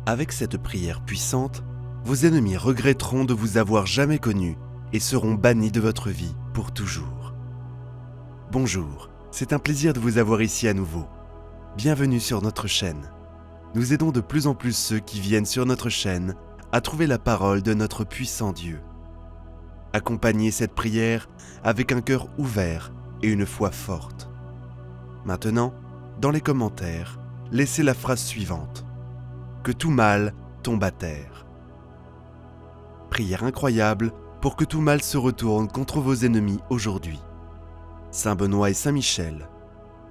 Avec cette prière puissante, vos ennemis regretteront de vous avoir jamais connu et seront bannis de votre vie pour toujours. Bonjour, c'est un plaisir de vous avoir ici à nouveau. Bienvenue sur notre chaîne. Nous aidons de plus en plus ceux qui viennent sur notre chaîne à trouver la parole de notre puissant Dieu. Accompagnez cette prière avec un cœur ouvert et une foi forte. Maintenant, dans les commentaires, laissez la phrase suivante. Que tout mal tombe à terre. Prière incroyable pour que tout mal se retourne contre vos ennemis aujourd'hui. Saint Benoît et Saint Michel,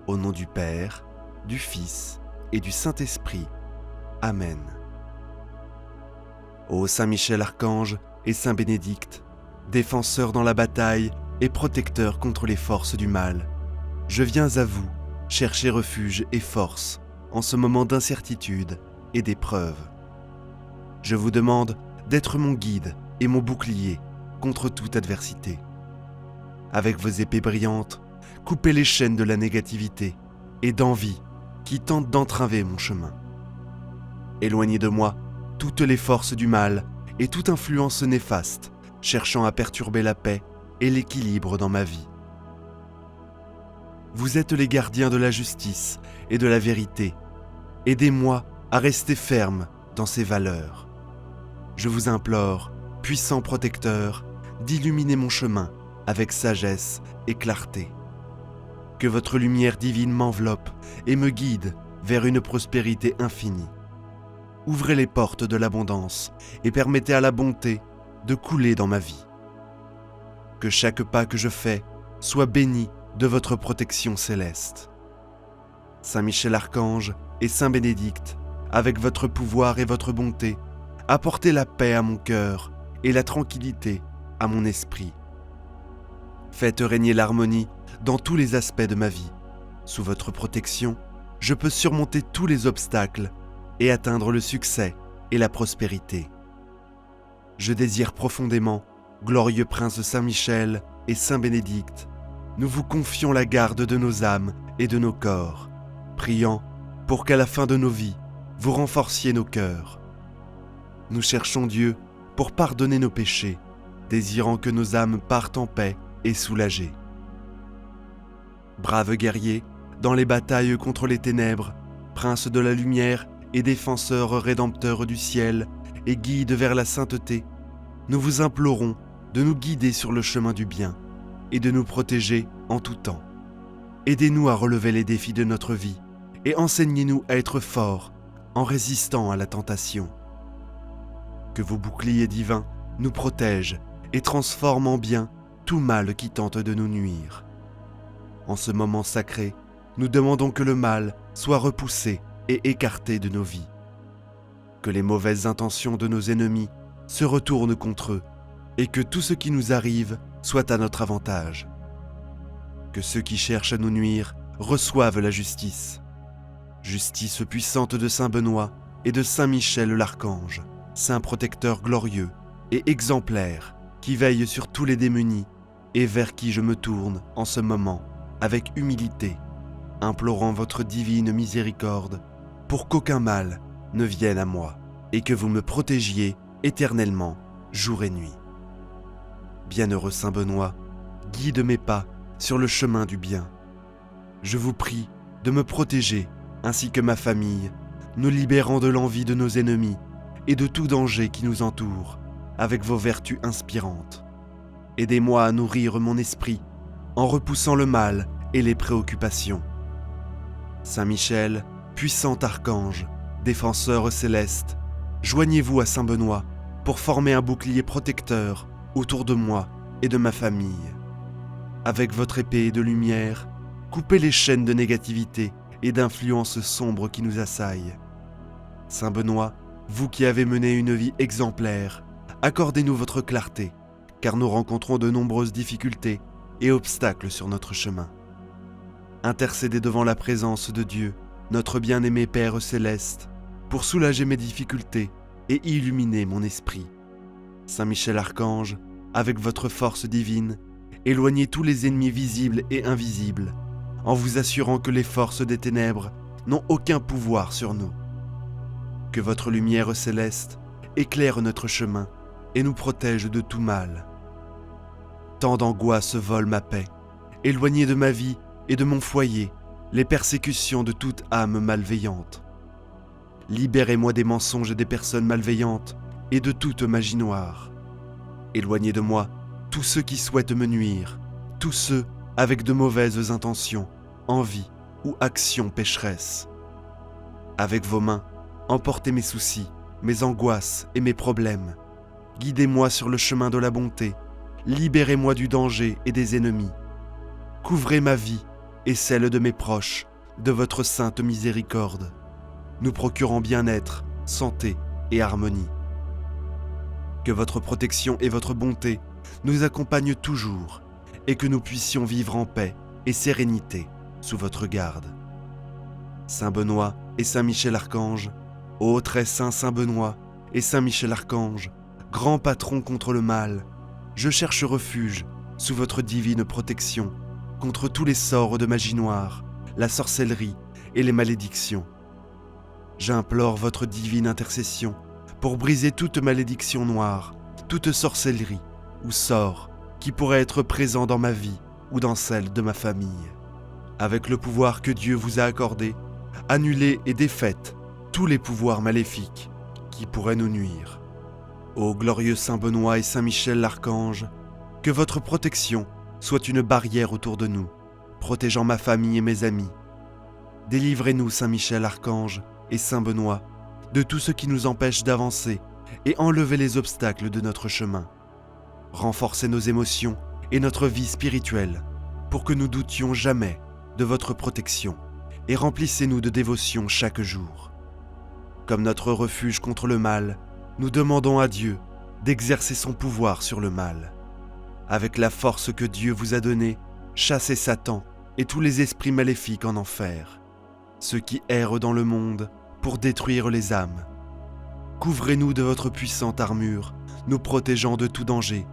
au nom du Père, du Fils et du Saint-Esprit. Amen. Ô Saint Michel Archange et Saint Bénédicte, défenseurs dans la bataille et protecteurs contre les forces du mal, je viens à vous chercher refuge et force en ce moment d'incertitude et d'épreuve. Je vous demande d'être mon guide et mon bouclier contre toute adversité. Avec vos épées brillantes, coupez les chaînes de la négativité et d'envie qui tentent d'entraver mon chemin. Éloignez de moi toutes les forces du mal et toute influence néfaste cherchant à perturber la paix et l'équilibre dans ma vie. Vous êtes les gardiens de la justice et de la vérité. Aidez-moi à rester ferme dans ces valeurs. Je vous implore, puissant protecteur, d'illuminer mon chemin avec sagesse et clarté. Que votre lumière divine m'enveloppe et me guide vers une prospérité infinie. Ouvrez les portes de l'abondance et permettez à la bonté de couler dans ma vie. Que chaque pas que je fais soit béni de votre protection céleste. Saint Michel Archange et Saint Bénédicte, avec votre pouvoir et votre bonté, apportez la paix à mon cœur et la tranquillité à mon esprit. Faites régner l'harmonie dans tous les aspects de ma vie. Sous votre protection, je peux surmonter tous les obstacles et atteindre le succès et la prospérité. Je désire profondément, glorieux prince Saint Michel et Saint Bénédicte, nous vous confions la garde de nos âmes et de nos corps, priant pour qu'à la fin de nos vies, vous renforciez nos cœurs. Nous cherchons Dieu pour pardonner nos péchés, désirant que nos âmes partent en paix et soulagées. Braves guerriers, dans les batailles contre les ténèbres, princes de la lumière et défenseurs rédempteurs du ciel et guides vers la sainteté, nous vous implorons de nous guider sur le chemin du bien et de nous protéger en tout temps. Aidez-nous à relever les défis de notre vie et enseignez-nous à être forts en résistant à la tentation. Que vos boucliers divins nous protègent et transforment en bien tout mal qui tente de nous nuire. En ce moment sacré, nous demandons que le mal soit repoussé et écarté de nos vies. Que les mauvaises intentions de nos ennemis se retournent contre eux et que tout ce qui nous arrive soit à notre avantage. Que ceux qui cherchent à nous nuire reçoivent la justice. Justice puissante de Saint Benoît et de Saint Michel l'Archange, saint protecteur glorieux et exemplaire qui veille sur tous les démunis et vers qui je me tourne en ce moment avec humilité, implorant votre divine miséricorde pour qu'aucun mal ne vienne à moi et que vous me protégiez éternellement, jour et nuit. Bienheureux Saint Benoît, guide mes pas sur le chemin du bien. Je vous prie de me protéger ainsi que ma famille, nous libérant de l'envie de nos ennemis et de tout danger qui nous entoure, avec vos vertus inspirantes. Aidez-moi à nourrir mon esprit en repoussant le mal et les préoccupations. Saint Michel, puissant archange, défenseur céleste, joignez-vous à Saint Benoît pour former un bouclier protecteur autour de moi et de ma famille. Avec votre épée de lumière, coupez les chaînes de négativité et d'influences sombres qui nous assaillent. Saint Benoît, vous qui avez mené une vie exemplaire, accordez-nous votre clarté, car nous rencontrons de nombreuses difficultés et obstacles sur notre chemin. Intercédez devant la présence de Dieu, notre bien-aimé Père céleste, pour soulager mes difficultés et illuminer mon esprit. Saint Michel Archange, avec votre force divine, éloignez tous les ennemis visibles et invisibles, en vous assurant que les forces des ténèbres n'ont aucun pouvoir sur nous. Que votre lumière céleste éclaire notre chemin et nous protège de tout mal. Tant d'angoisse volent ma paix, éloignez de ma vie et de mon foyer les persécutions de toute âme malveillante. Libérez-moi des mensonges des personnes malveillantes et de toute magie noire. Éloignez de moi tous ceux qui souhaitent me nuire, tous ceux avec de mauvaises intentions, envies ou actions pécheresses. Avec vos mains, emportez mes soucis, mes angoisses et mes problèmes. Guidez-moi sur le chemin de la bonté, libérez-moi du danger et des ennemis. Couvrez ma vie et celle de mes proches de votre sainte miséricorde, nous procurant bien-être, santé et harmonie. Que votre protection et votre bonté nous accompagnent toujours et que nous puissions vivre en paix et sérénité sous votre garde. Saint Benoît et Saint Michel Archange, ô très saint Saint Benoît et Saint Michel Archange, grand patron contre le mal, je cherche refuge sous votre divine protection contre tous les sorts de magie noire, la sorcellerie et les malédictions. J'implore votre divine intercession pour briser toute malédiction noire, toute sorcellerie ou sort qui pourrait être présent dans ma vie ou dans celle de ma famille. Avec le pouvoir que Dieu vous a accordé, annulez et défaites tous les pouvoirs maléfiques qui pourraient nous nuire. Ô glorieux Saint Benoît et Saint Michel l'Archange, que votre protection soit une barrière autour de nous, protégeant ma famille et mes amis. Délivrez-nous, Saint Michel Archange et Saint Benoît, de tout ce qui nous empêche d'avancer et enlevez les obstacles de notre chemin. Renforcez nos émotions et notre vie spirituelle pour que nous doutions jamais de votre protection et remplissez-nous de dévotion chaque jour. Comme notre refuge contre le mal, nous demandons à Dieu d'exercer son pouvoir sur le mal. Avec la force que Dieu vous a donnée, chassez Satan et tous les esprits maléfiques en enfer, ceux qui errent dans le monde pour détruire les âmes. Couvrez-nous de votre puissante armure, nous protégeant de tout danger,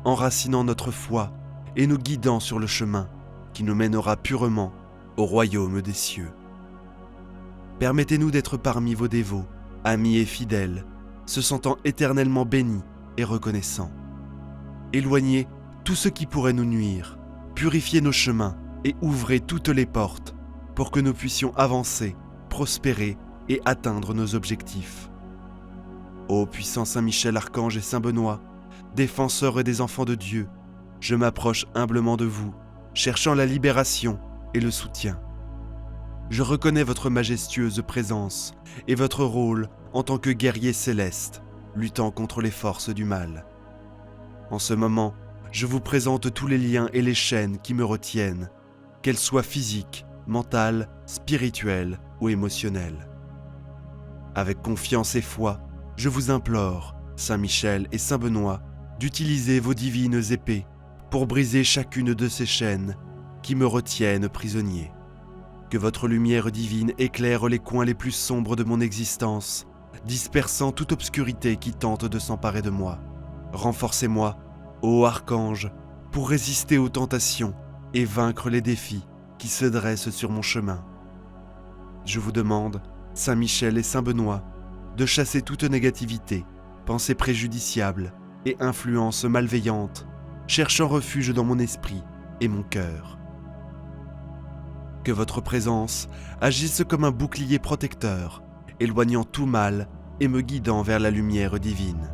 enracinant notre foi et nous guidant sur le chemin qui nous mènera purement au royaume des cieux. Permettez-nous d'être parmi vos dévots, amis et fidèles, se sentant éternellement bénis et reconnaissants. Éloignez tout ce qui pourrait nous nuire, purifiez nos chemins et ouvrez toutes les portes pour que nous puissions avancer, prospérer et atteindre nos objectifs. Ô puissant Saint Michel Archange et Saint Benoît, défenseurs des enfants de Dieu, je m'approche humblement de vous, cherchant la libération et le soutien. Je reconnais votre majestueuse présence et votre rôle en tant que guerrier céleste, luttant contre les forces du mal. En ce moment, je vous présente tous les liens et les chaînes qui me retiennent, qu'elles soient physiques, mentales, spirituelles ou émotionnelles. Avec confiance et foi, je vous implore, Saint Michel et Saint Benoît, d'utiliser vos divines épées pour briser chacune de ces chaînes qui me retiennent prisonnier. Que votre lumière divine éclaire les coins les plus sombres de mon existence, dispersant toute obscurité qui tente de s'emparer de moi. Renforcez-moi, ô archange, pour résister aux tentations et vaincre les défis qui se dressent sur mon chemin. Je vous demande, Saint Michel et Saint Benoît, de chasser toute négativité, pensée préjudiciable et influence malveillante, cherchant refuge dans mon esprit et mon cœur. Que votre présence agisse comme un bouclier protecteur, éloignant tout mal et me guidant vers la lumière divine.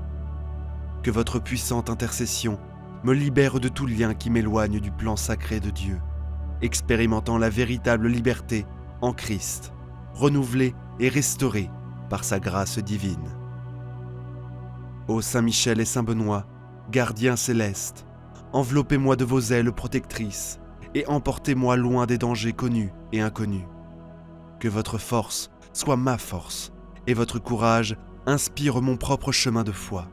Que votre puissante intercession me libère de tout lien qui m'éloigne du plan sacré de Dieu, expérimentant la véritable liberté en Christ, renouvelée et restaurée par sa grâce divine. Ô Saint Michel et Saint Benoît, gardiens célestes, enveloppez-moi de vos ailes protectrices et emportez-moi loin des dangers connus et inconnus. Que votre force soit ma force et votre courage inspire mon propre chemin de foi.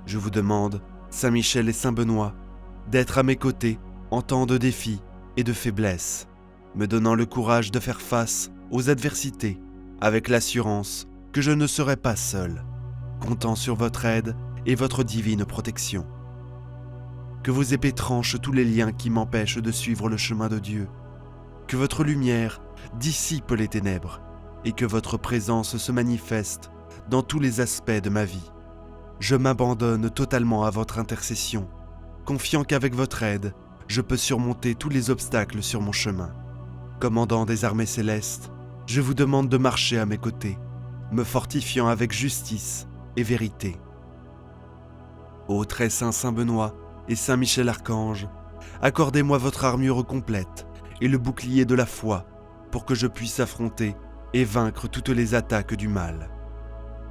Je vous demande, Saint Michel et Saint Benoît, d'être à mes côtés en temps de défis et de faiblesse, me donnant le courage de faire face aux adversités avec l'assurance que je ne serai pas seul, comptant sur votre aide et votre divine protection. Que vos épées tranchent tous les liens qui m'empêchent de suivre le chemin de Dieu, que votre lumière dissipe les ténèbres et que votre présence se manifeste dans tous les aspects de ma vie. Je m'abandonne totalement à votre intercession, confiant qu'avec votre aide, je peux surmonter tous les obstacles sur mon chemin. Commandant des armées célestes, je vous demande de marcher à mes côtés, me fortifiant avec justice et vérité. Ô très saint Saint Benoît et Saint Michel Archange, accordez-moi votre armure complète et le bouclier de la foi pour que je puisse affronter et vaincre toutes les attaques du mal.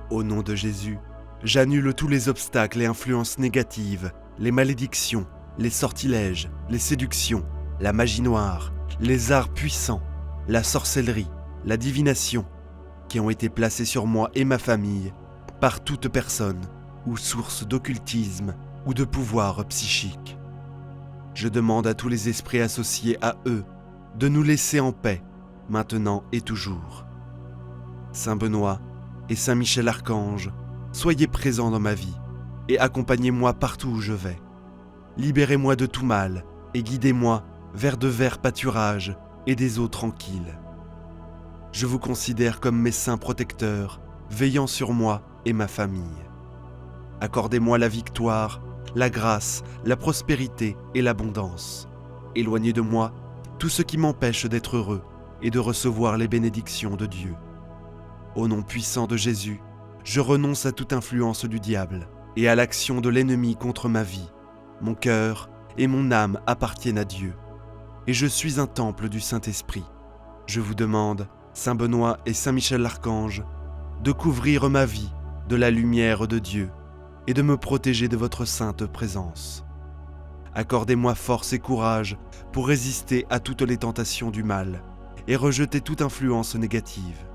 Au nom de Jésus, j'annule tous les obstacles et influences négatives, les malédictions, les sortilèges, les séductions, la magie noire, les arts puissants, la sorcellerie, la divination, qui ont été placés sur moi et ma famille par toute personne ou source d'occultisme ou de pouvoir psychique. Je demande à tous les esprits associés à eux de nous laisser en paix, maintenant et toujours. Saint Benoît et Saint Michel Archange, soyez présents dans ma vie et accompagnez-moi partout où je vais. Libérez-moi de tout mal et guidez-moi vers de verts pâturages et des eaux tranquilles. Je vous considère comme mes saints protecteurs, veillant sur moi et ma famille. Accordez-moi la victoire, la grâce, la prospérité et l'abondance. Éloignez de moi tout ce qui m'empêche d'être heureux et de recevoir les bénédictions de Dieu. Au nom puissant de Jésus, je renonce à toute influence du diable et à l'action de l'ennemi contre ma vie. Mon cœur et mon âme appartiennent à Dieu, et je suis un temple du Saint-Esprit. Je vous demande, Saint Benoît et Saint Michel l'Archange, de couvrir ma vie de la lumière de Dieu et de me protéger de votre sainte présence. Accordez-moi force et courage pour résister à toutes les tentations du mal et rejeter toute influence négative.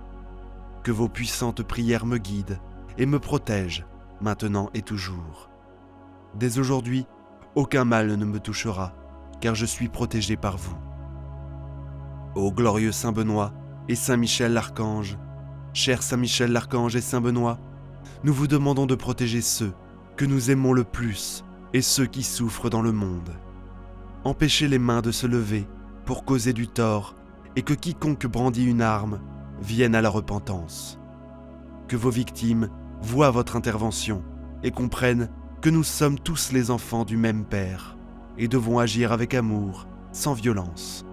Que vos puissantes prières me guident et me protègent, maintenant et toujours. Dès aujourd'hui, aucun mal ne me touchera, car je suis protégé par vous. Ô glorieux Saint Benoît et Saint Michel l'Archange, cher Saint Michel l'Archange et Saint Benoît, nous vous demandons de protéger ceux que nous aimons le plus et ceux qui souffrent dans le monde. Empêchez les mains de se lever pour causer du tort et que quiconque brandit une arme vienne à la repentance. Que vos victimes voient votre intervention et comprennent que nous sommes tous les enfants du même Père et devons agir avec amour, sans violence.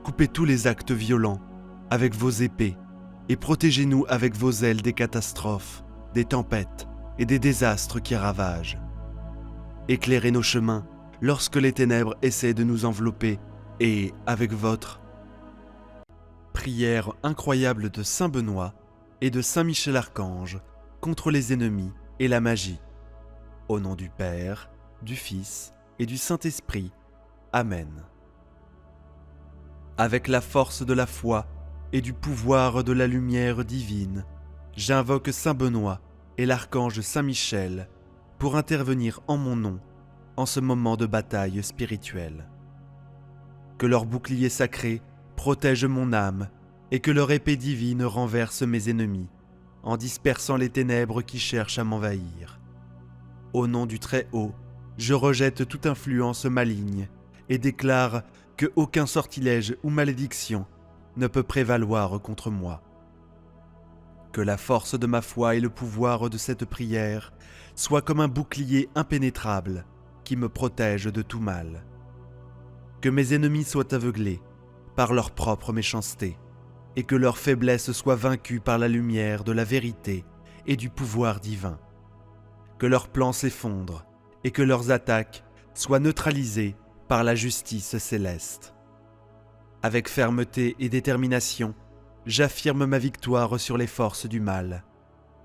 Coupez tous les actes violents avec vos épées et protégez-nous avec vos ailes des catastrophes, des tempêtes et des désastres qui ravagent. Éclairez nos chemins lorsque les ténèbres essaient de nous envelopper et, avec votre prière incroyable de Saint Benoît et de Saint Michel Archange contre les ennemis et la magie. Au nom du Père, du Fils et du Saint-Esprit. Amen. Avec la force de la foi et du pouvoir de la lumière divine, j'invoque Saint Benoît et l'archange Saint Michel pour intervenir en mon nom en ce moment de bataille spirituelle. Que leur bouclier sacré protège mon âme et que leur épée divine renverse mes ennemis en dispersant les ténèbres qui cherchent à m'envahir. Au nom du Très-Haut, je rejette toute influence maligne et déclare que aucun sortilège ou malédiction ne peut prévaloir contre moi. Que la force de ma foi et le pouvoir de cette prière soient comme un bouclier impénétrable qui me protège de tout mal. Que mes ennemis soient aveuglés par leur propre méchanceté et que leur faiblesse soit vaincue par la lumière de la vérité et du pouvoir divin. Que leurs plans s'effondrent et que leurs attaques soient neutralisées par la justice céleste. Avec fermeté et détermination, j'affirme ma victoire sur les forces du mal.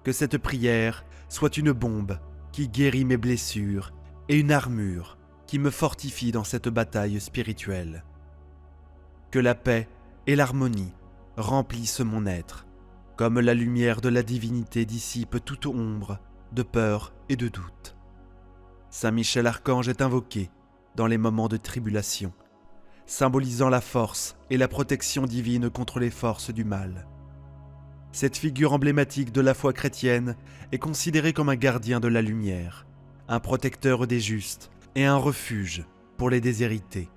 Que cette prière soit une bombe qui guérit mes blessures et une armure qui me fortifie dans cette bataille spirituelle. Que la paix et l'harmonie remplissent mon être, comme la lumière de la divinité dissipe toute ombre de peur et de doute. Saint Michel Archange est invoqué dans les moments de tribulation, symbolisant la force et la protection divine contre les forces du mal. Cette figure emblématique de la foi chrétienne est considérée comme un gardien de la lumière, un protecteur des justes et un refuge pour les déshérités.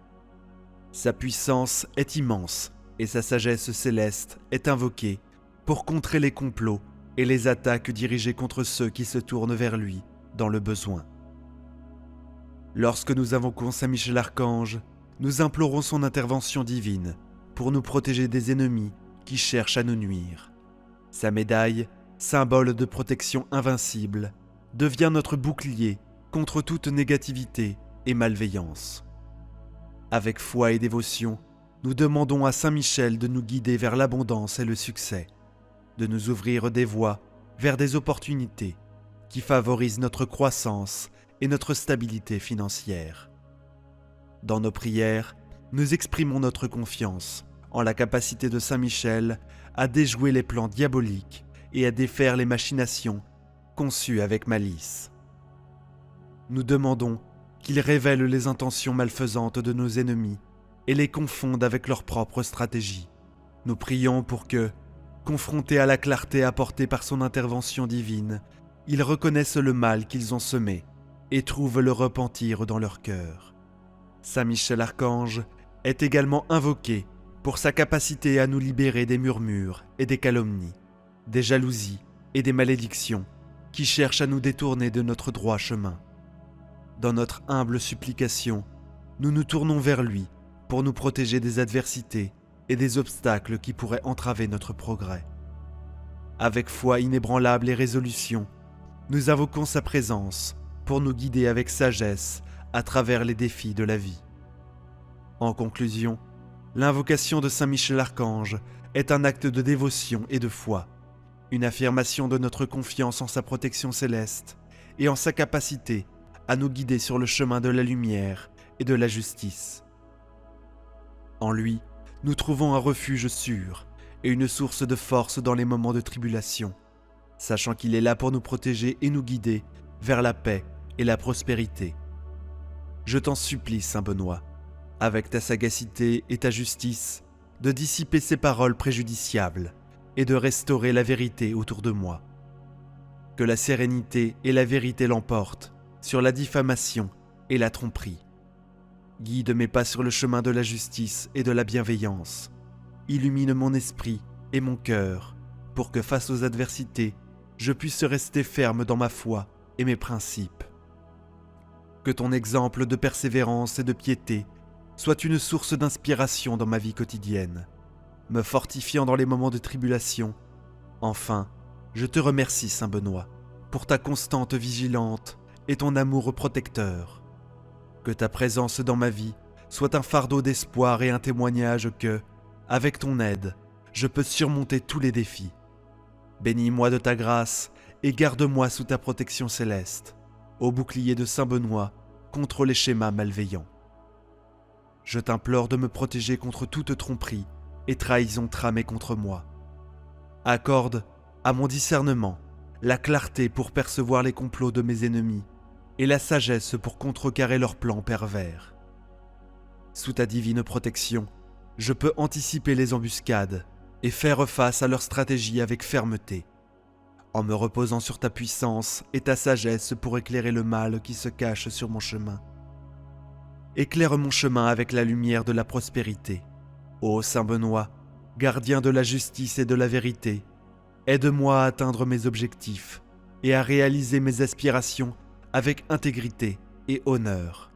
Sa puissance est immense et sa sagesse céleste est invoquée pour contrer les complots et les attaques dirigées contre ceux qui se tournent vers lui dans le besoin. Lorsque nous invoquons Saint Michel Archange, nous implorons son intervention divine pour nous protéger des ennemis qui cherchent à nous nuire. Sa médaille, symbole de protection invincible, devient notre bouclier contre toute négativité et malveillance. Avec foi et dévotion, nous demandons à Saint Michel de nous guider vers l'abondance et le succès, de nous ouvrir des voies vers des opportunités qui favorisent notre croissance et notre stabilité financière. Dans nos prières, nous exprimons notre confiance en la capacité de Saint Michel à déjouer les plans diaboliques et à défaire les machinations conçues avec malice. Nous demandons qu'il révèle les intentions malfaisantes de nos ennemis et les confonde avec leurs propres stratégies. Nous prions pour que, confrontés à la clarté apportée par son intervention divine, ils reconnaissent le mal qu'ils ont semé et trouvent le repentir dans leur cœur. Saint Michel Archange est également invoqué pour sa capacité à nous libérer des murmures et des calomnies, des jalousies et des malédictions qui cherchent à nous détourner de notre droit chemin. Dans notre humble supplication, nous nous tournons vers lui pour nous protéger des adversités et des obstacles qui pourraient entraver notre progrès. Avec foi inébranlable et résolution, nous invoquons sa présence pour nous guider avec sagesse à travers les défis de la vie. En conclusion, l'invocation de Saint Michel Archange est un acte de dévotion et de foi, une affirmation de notre confiance en sa protection céleste et en sa capacité à nous guider sur le chemin de la lumière et de la justice. En lui, nous trouvons un refuge sûr et une source de force dans les moments de tribulation, sachant qu'il est là pour nous protéger et nous guider vers la paix et la prospérité. Je t'en supplie, Saint Benoît, avec ta sagacité et ta justice, de dissiper ces paroles préjudiciables et de restaurer la vérité autour de moi. Que la sérénité et la vérité l'emportent sur la diffamation et la tromperie. Guide mes pas sur le chemin de la justice et de la bienveillance. Illumine mon esprit et mon cœur pour que face aux adversités, je puisse rester ferme dans ma foi et mes principes. Que ton exemple de persévérance et de piété soit une source d'inspiration dans ma vie quotidienne, me fortifiant dans les moments de tribulation. Enfin, je te remercie, Saint Benoît, pour ta constante vigilante et ton amour protecteur. Que ta présence dans ma vie soit un fardeau d'espoir et un témoignage que, avec ton aide, je peux surmonter tous les défis. Bénis-moi de ta grâce et garde-moi sous ta protection céleste, au bouclier de Saint Benoît contre les schémas malveillants. Je t'implore de me protéger contre toute tromperie et trahison tramée contre moi. Accorde à mon discernement la clarté pour percevoir les complots de mes ennemis et la sagesse pour contrecarrer leurs plans pervers. Sous ta divine protection, je peux anticiper les embuscades et faire face à leurs stratégies avec fermeté, en me reposant sur ta puissance et ta sagesse pour éclairer le mal qui se cache sur mon chemin. Éclaire mon chemin avec la lumière de la prospérité. Ô Saint Benoît, gardien de la justice et de la vérité, aide-moi à atteindre mes objectifs et à réaliser mes aspirations avec intégrité et honneur.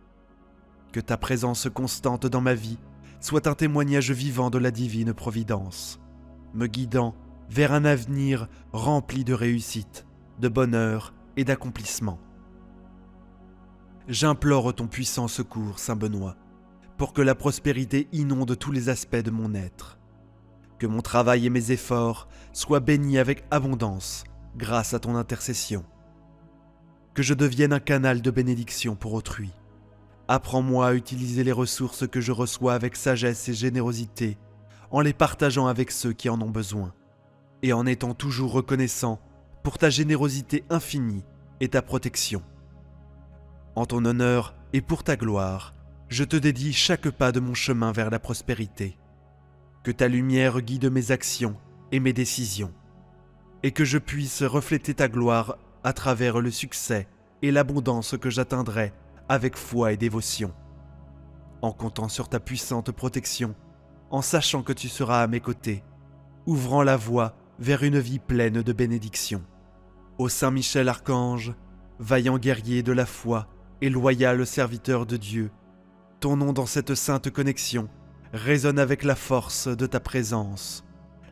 Que ta présence constante dans ma vie soit un témoignage vivant de la divine providence, me guidant vers un avenir rempli de réussite, de bonheur et d'accomplissement. J'implore ton puissant secours, Saint Benoît, pour que la prospérité inonde tous les aspects de mon être. Que mon travail et mes efforts soient bénis avec abondance grâce à ton intercession. Que je devienne un canal de bénédiction pour autrui. Apprends-moi à utiliser les ressources que je reçois avec sagesse et générosité, en les partageant avec ceux qui en ont besoin, et en étant toujours reconnaissant pour ta générosité infinie et ta protection. En ton honneur et pour ta gloire, je te dédie chaque pas de mon chemin vers la prospérité. Que ta lumière guide mes actions et mes décisions, et que je puisse refléter ta gloire à travers le succès et l'abondance que j'atteindrai avec foi et dévotion. En comptant sur ta puissante protection, en sachant que tu seras à mes côtés, ouvrant la voie vers une vie pleine de bénédictions. Ô Saint Michel Archange, vaillant guerrier de la foi et loyal serviteur de Dieu, ton nom dans cette sainte connexion résonne avec la force de ta présence,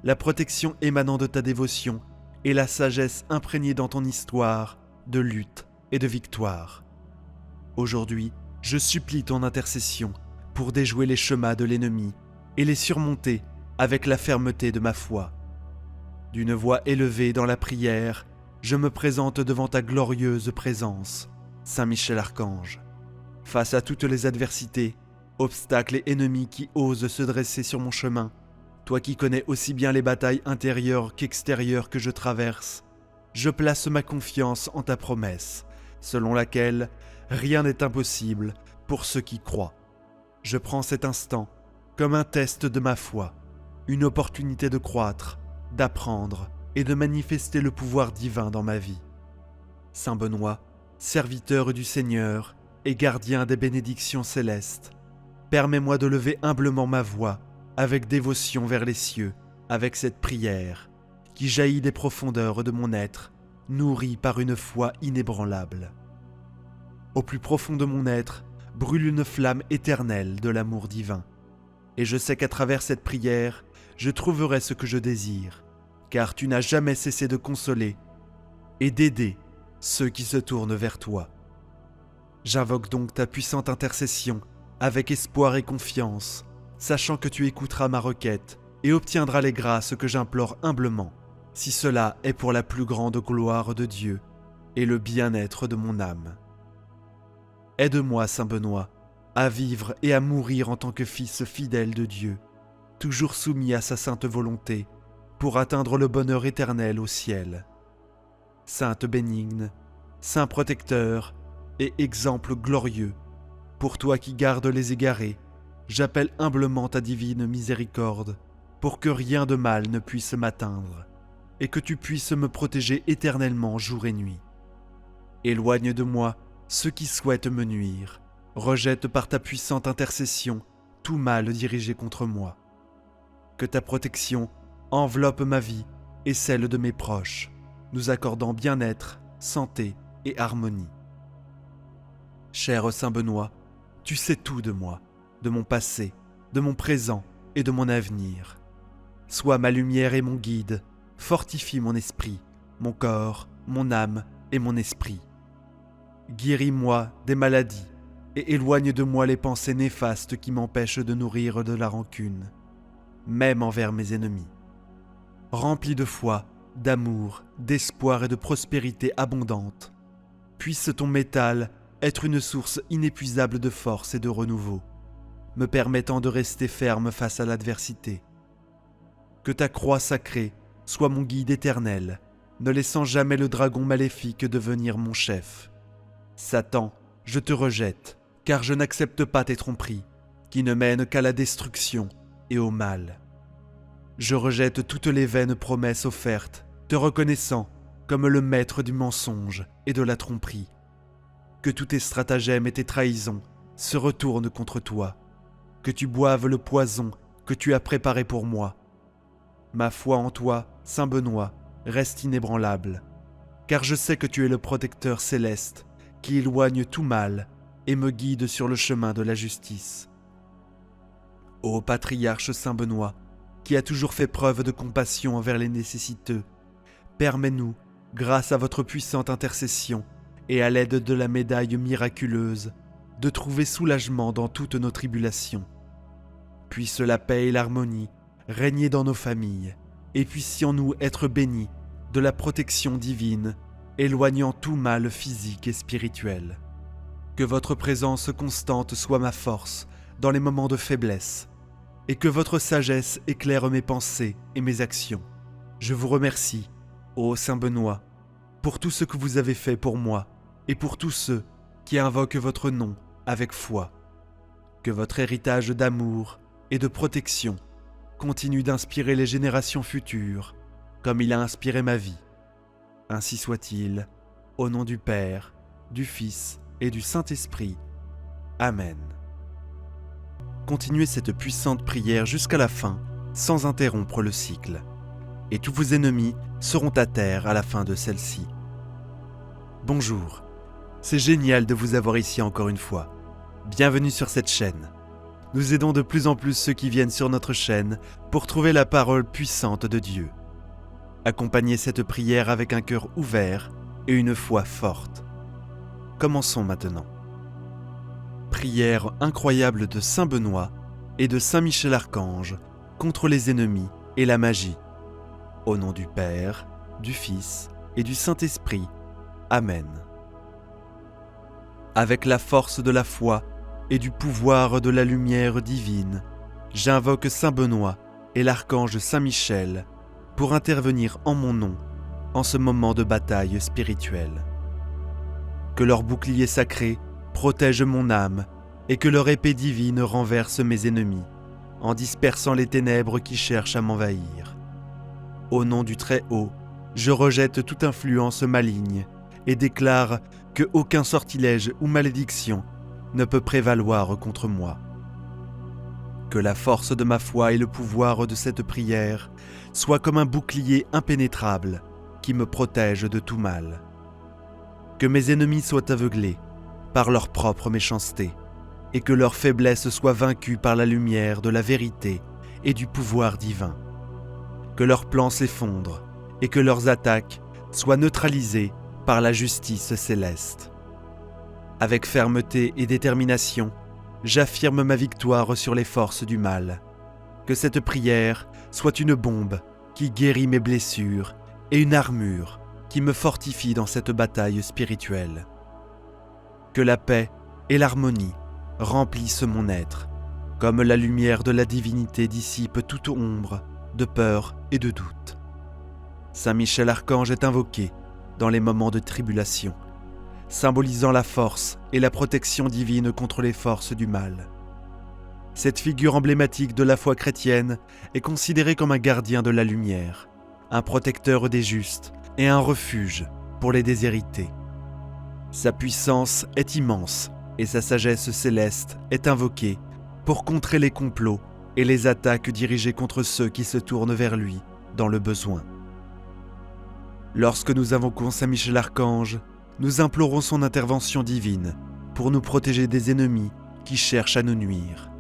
la protection émanant de ta dévotion et la sagesse imprégnée dans ton histoire de lutte et de victoire. Aujourd'hui, je supplie ton intercession pour déjouer les chemins de l'ennemi et les surmonter avec la fermeté de ma foi. D'une voix élevée dans la prière, je me présente devant ta glorieuse présence, Saint Michel Archange. Face à toutes les adversités, obstacles et ennemis qui osent se dresser sur mon chemin, toi qui connais aussi bien les batailles intérieures qu'extérieures que je traverse, je place ma confiance en ta promesse, selon laquelle rien n'est impossible pour ceux qui croient. Je prends cet instant comme un test de ma foi, une opportunité de croître, d'apprendre et de manifester le pouvoir divin dans ma vie. Saint Benoît, serviteur du Seigneur et gardien des bénédictions célestes, permets-moi de lever humblement ma voix avec dévotion vers les cieux, avec cette prière qui jaillit des profondeurs de mon être, nourrie par une foi inébranlable. Au plus profond de mon être brûle une flamme éternelle de l'amour divin, et je sais qu'à travers cette prière, je trouverai ce que je désire, car tu n'as jamais cessé de consoler et d'aider ceux qui se tournent vers toi. J'invoque donc ta puissante intercession avec espoir et confiance, sachant que tu écouteras ma requête et obtiendras les grâces que j'implore humblement, si cela est pour la plus grande gloire de Dieu et le bien-être de mon âme. Aide-moi, Saint Benoît, à vivre et à mourir en tant que fils fidèle de Dieu, toujours soumis à sa sainte volonté, pour atteindre le bonheur éternel au ciel. Sainte bénigne, Saint protecteur et exemple glorieux, pour toi qui gardes les égarés, j'appelle humblement ta divine miséricorde, pour que rien de mal ne puisse m'atteindre, et que tu puisses me protéger éternellement jour et nuit. Éloigne de moi ceux qui souhaitent me nuire, rejette par ta puissante intercession tout mal dirigé contre moi. Que ta protection enveloppe ma vie et celle de mes proches, nous accordant bien-être, santé et harmonie. Cher Saint Benoît, tu sais tout de moi, de mon passé, de mon présent et de mon avenir. Sois ma lumière et mon guide, fortifie mon esprit, mon corps, mon âme et mon esprit. Guéris-moi des maladies et éloigne de moi les pensées néfastes qui m'empêchent de nourrir de la rancune, même envers mes ennemis. Rempli de foi, d'amour, d'espoir et de prospérité abondante, puisse ton métal être une source inépuisable de force et de renouveau, me permettant de rester ferme face à l'adversité. Que ta croix sacrée soit mon guide éternel, ne laissant jamais le dragon maléfique devenir mon chef. Satan, je te rejette, car je n'accepte pas tes tromperies, qui ne mènent qu'à la destruction et au mal. Je rejette toutes les vaines promesses offertes, te reconnaissant comme le maître du mensonge et de la tromperie. Que tous tes stratagèmes et tes trahisons se retournent contre toi, que tu boives le poison que tu as préparé pour moi. Ma foi en toi, Saint Benoît, reste inébranlable, car je sais que tu es le protecteur céleste qui éloigne tout mal et me guide sur le chemin de la justice. Ô patriarche Saint Benoît, qui a toujours fait preuve de compassion envers les nécessiteux, permets-nous, grâce à votre puissante intercession et à l'aide de la médaille miraculeuse, de trouver soulagement dans toutes nos tribulations. Puisse la paix et l'harmonie régner dans nos familles, et puissions-nous être bénis de la protection divine, éloignant tout mal physique et spirituel. Que votre présence constante soit ma force dans les moments de faiblesse, et que votre sagesse éclaire mes pensées et mes actions. Je vous remercie, ô Saint Benoît, pour tout ce que vous avez fait pour moi et pour tous ceux qui invoquent votre nom avec foi. Que votre héritage d'amour et de protection continue d'inspirer les générations futures comme il a inspiré ma vie. Ainsi soit-il, au nom du Père, du Fils et du Saint-Esprit. Amen. Continuez cette puissante prière jusqu'à la fin, sans interrompre le cycle. et tous vos ennemis seront à terre à la fin de celle-ci. Bonjour, c'est génial de vous avoir ici encore une fois. Bienvenue sur cette chaîne. Nous aidons de plus en plus ceux qui viennent sur notre chaîne pour trouver la parole puissante de Dieu. Accompagnez cette prière avec un cœur ouvert et une foi forte. Commençons maintenant. Prière incroyable de Saint Benoît et de Saint Michel Archange contre les ennemis et la magie. Au nom du Père, du Fils et du Saint-Esprit. Amen. Avec la force de la foi et du pouvoir de la lumière divine, j'invoque Saint Benoît et l'archange Saint Michel pour intervenir en mon nom en ce moment de bataille spirituelle. Que leur bouclier sacré protège mon âme et que leur épée divine renverse mes ennemis en dispersant les ténèbres qui cherchent à m'envahir. Au nom du Très-Haut, je rejette toute influence maligne et déclare que aucun sortilège ou malédiction ne peut prévaloir contre moi. Que la force de ma foi et le pouvoir de cette prière soient comme un bouclier impénétrable qui me protège de tout mal. Que mes ennemis soient aveuglés par leur propre méchanceté et que leur faiblesse soit vaincue par la lumière de la vérité et du pouvoir divin. Que leurs plans s'effondrent et que leurs attaques soient neutralisées par la justice céleste. Avec fermeté et détermination, j'affirme ma victoire sur les forces du mal. Que cette prière soit une bombe qui guérit mes blessures et une armure qui me fortifie dans cette bataille spirituelle. Que la paix et l'harmonie remplissent mon être, comme la lumière de la divinité dissipe toute ombre de peur et de doute. Saint Michel Archange est invoqué dans les moments de tribulation, symbolisant la force et la protection divine contre les forces du mal. Cette figure emblématique de la foi chrétienne est considérée comme un gardien de la lumière, un protecteur des justes et un refuge pour les déshérités. Sa puissance est immense et sa sagesse céleste est invoquée pour contrer les complots et les attaques dirigées contre ceux qui se tournent vers lui dans le besoin. Lorsque nous invoquons Saint Michel Archange, nous implorons son intervention divine pour nous protéger des ennemis qui cherchent à nous nuire.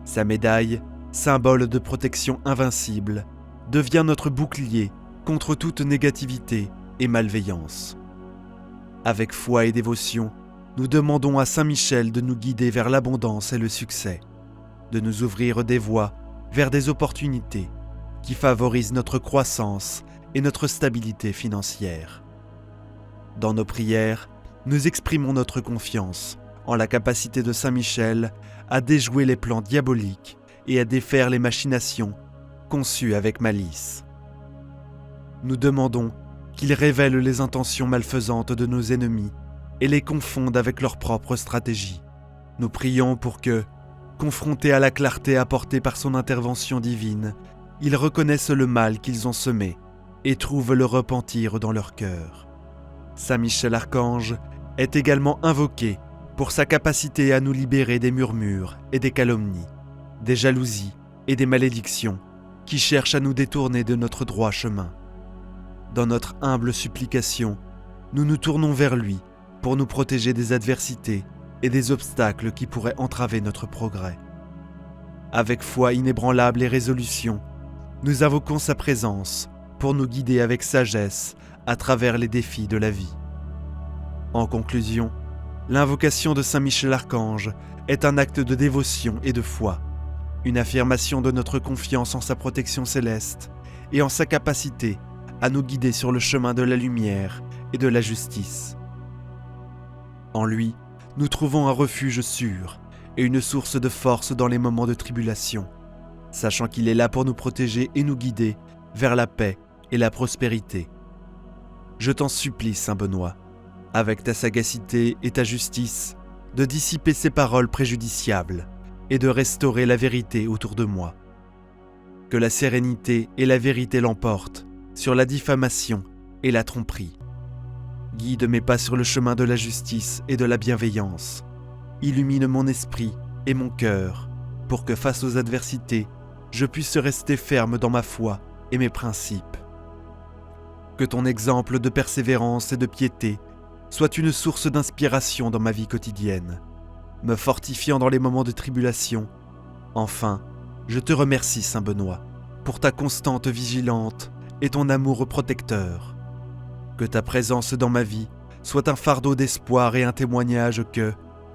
Sa médaille, symbole de protection invincible, devient notre bouclier contre toute négativité et malveillance. Avec foi et dévotion, nous demandons à Saint Michel de nous guider vers l'abondance et le succès, de nous ouvrir des voies vers des opportunités qui favorisent notre croissance et notre stabilité financière. Dans nos prières, nous exprimons notre confiance en la capacité de Saint Michel à déjouer les plans diaboliques et à défaire les machinations conçues avec malice. Nous demandons qu'il révèle les intentions malfaisantes de nos ennemis et les confonde avec leurs propres stratégies. Nous prions pour que, confrontés à la clarté apportée par son intervention divine, ils reconnaissent le mal qu'ils ont semé et trouvent le repentir dans leur cœur. Saint Michel Archange est également invoqué pour sa capacité à nous libérer des murmures et des calomnies, des jalousies et des malédictions qui cherchent à nous détourner de notre droit chemin. Dans notre humble supplication, nous nous tournons vers lui pour nous protéger des adversités et des obstacles qui pourraient entraver notre progrès. Avec foi inébranlable et résolution, nous invoquons sa présence pour nous guider avec sagesse à travers les défis de la vie. En conclusion, l'invocation de Saint Michel Archange est un acte de dévotion et de foi, une affirmation de notre confiance en sa protection céleste et en sa capacité à nous guider sur le chemin de la lumière et de la justice. En lui, nous trouvons un refuge sûr et une source de force dans les moments de tribulation, sachant qu'il est là pour nous protéger et nous guider vers la paix et la prospérité. Je t'en supplie, Saint Benoît, avec ta sagacité et ta justice, de dissiper ces paroles préjudiciables et de restaurer la vérité autour de moi. Que la sérénité et la vérité l'emportent sur la diffamation et la tromperie. Guide mes pas sur le chemin de la justice et de la bienveillance. Illumine mon esprit et mon cœur pour que face aux adversités, je puisse rester ferme dans ma foi et mes principes. Que ton exemple de persévérance et de piété soit une source d'inspiration dans ma vie quotidienne, me fortifiant dans les moments de tribulation. Enfin, je te remercie, Saint Benoît, pour ta constante vigilante et ton amour protecteur. Que ta présence dans ma vie soit un fardeau d'espoir et un témoignage que,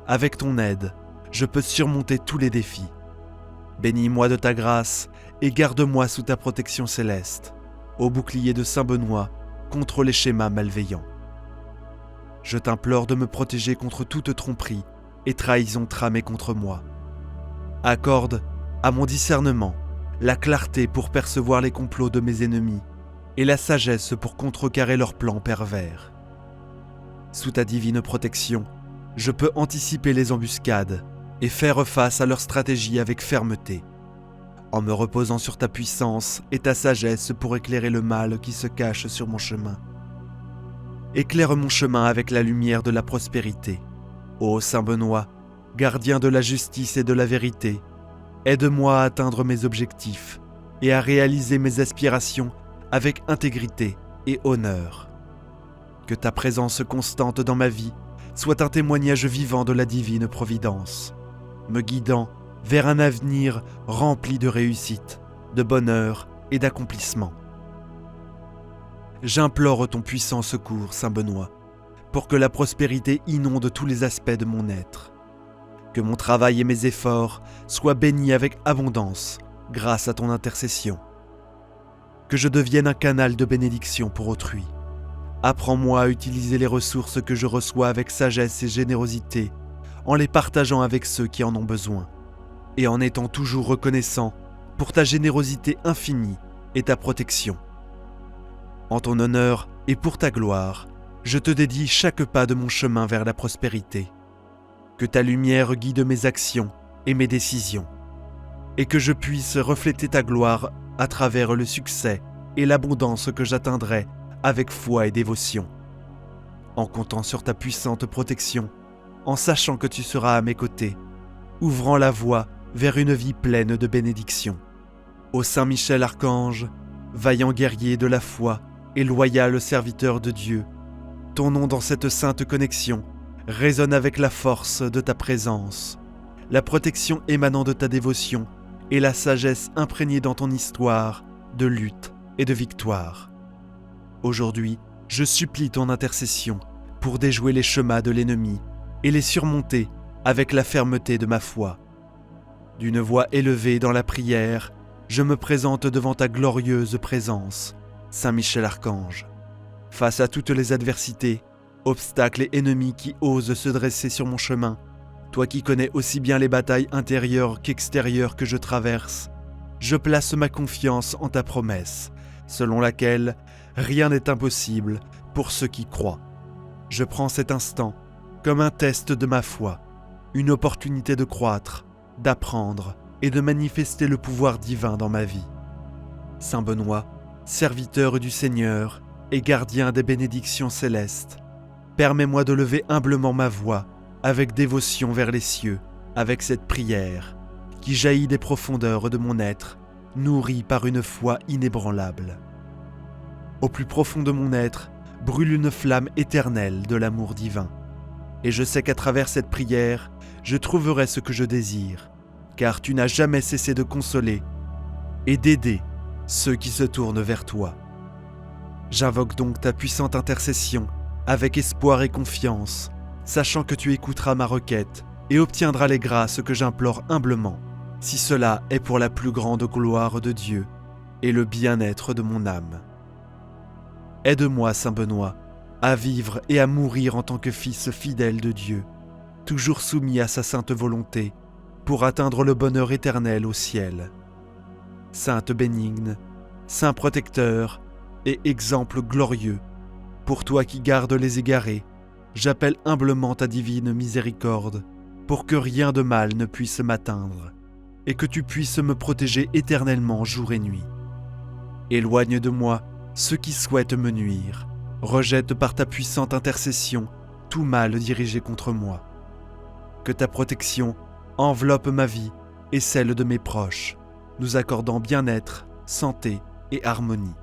avec ton aide, je peux surmonter tous les défis. Bénis-moi de ta grâce et garde-moi sous ta protection céleste, au bouclier de Saint Benoît, contre les schémas malveillants. Je t'implore de me protéger contre toute tromperie et trahison tramée contre moi. Accorde à mon discernement la clarté pour percevoir les complots de mes ennemis et la sagesse pour contrecarrer leurs plans pervers. Sous ta divine protection, je peux anticiper les embuscades et faire face à leurs stratégies avec fermeté, en me reposant sur ta puissance et ta sagesse pour éclairer le mal qui se cache sur mon chemin. Éclaire mon chemin avec la lumière de la prospérité. Ô Saint Benoît, gardien de la justice et de la vérité, aide-moi à atteindre mes objectifs et à réaliser mes aspirations avec intégrité et honneur. Que ta présence constante dans ma vie soit un témoignage vivant de la divine providence, me guidant vers un avenir rempli de réussite, de bonheur et d'accomplissement. J'implore ton puissant secours, Saint Benoît, pour que la prospérité inonde tous les aspects de mon être. Que mon travail et mes efforts soient bénis avec abondance grâce à ton intercession. Que je devienne un canal de bénédiction pour autrui. Apprends-moi à utiliser les ressources que je reçois avec sagesse et générosité, en les partageant avec ceux qui en ont besoin, et en étant toujours reconnaissant pour ta générosité infinie et ta protection. En ton honneur et pour ta gloire, je te dédie chaque pas de mon chemin vers la prospérité. Que ta lumière guide mes actions et mes décisions, et que je puisse refléter ta gloire à travers le succès et l'abondance que j'atteindrai avec foi et dévotion. En comptant sur ta puissante protection, en sachant que tu seras à mes côtés, ouvrant la voie vers une vie pleine de bénédictions. Ô Saint Michel Archange, vaillant guerrier de la foi et loyal serviteur de Dieu, ton nom dans cette sainte connexion résonne avec la force de ta présence, la protection émanant de ta dévotion et la sagesse imprégnée dans ton histoire de lutte et de victoire. Aujourd'hui, je supplie ton intercession pour déjouer les chemins de l'ennemi et les surmonter avec la fermeté de ma foi. D'une voix élevée dans la prière, je me présente devant ta glorieuse présence, Saint Michel Archange. Face à toutes les adversités, obstacles et ennemis qui osent se dresser sur mon chemin, toi qui connais aussi bien les batailles intérieures qu'extérieures que je traverse, je place ma confiance en ta promesse, selon laquelle rien n'est impossible pour ceux qui croient. Je prends cet instant comme un test de ma foi, une opportunité de croître, d'apprendre et de manifester le pouvoir divin dans ma vie. Saint Benoît, serviteur du Seigneur et gardien des bénédictions célestes, permets-moi de lever humblement ma voix avec dévotion vers les cieux, avec cette prière qui jaillit des profondeurs de mon être, nourrie par une foi inébranlable. Au plus profond de mon être brûle une flamme éternelle de l'amour divin, et je sais qu'à travers cette prière, je trouverai ce que je désire, car tu n'as jamais cessé de consoler et d'aider ceux qui se tournent vers toi. J'invoque donc ta puissante intercession avec espoir et confiance, sachant que tu écouteras ma requête et obtiendras les grâces que j'implore humblement, si cela est pour la plus grande gloire de Dieu et le bien-être de mon âme. Aide-moi, Saint Benoît, à vivre et à mourir en tant que fils fidèle de Dieu, toujours soumis à sa sainte volonté, pour atteindre le bonheur éternel au ciel. Sainte bénigne, Saint protecteur et exemple glorieux, pour toi qui gardes les égarés, j'appelle humblement ta divine miséricorde, pour que rien de mal ne puisse m'atteindre, et que tu puisses me protéger éternellement jour et nuit. Éloigne de moi ceux qui souhaitent me nuire, rejette par ta puissante intercession tout mal dirigé contre moi. Que ta protection enveloppe ma vie et celle de mes proches, nous accordant bien-être, santé et harmonie.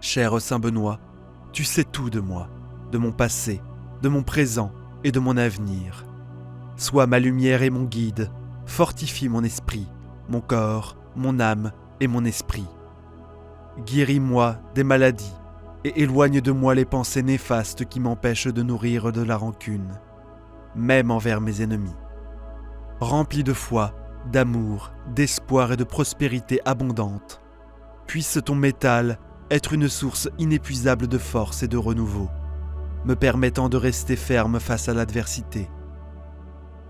Cher Saint Benoît, tu sais tout de moi, de mon passé, de mon présent et de mon avenir. Sois ma lumière et mon guide, fortifie mon esprit, mon corps, mon âme et mon esprit. Guéris-moi des maladies et éloigne de moi les pensées néfastes qui m'empêchent de nourrir de la rancune, même envers mes ennemis. Remplis de foi, d'amour, d'espoir et de prospérité abondante, puisse ton métal être une source inépuisable de force et de renouveau, me permettant de rester ferme face à l'adversité.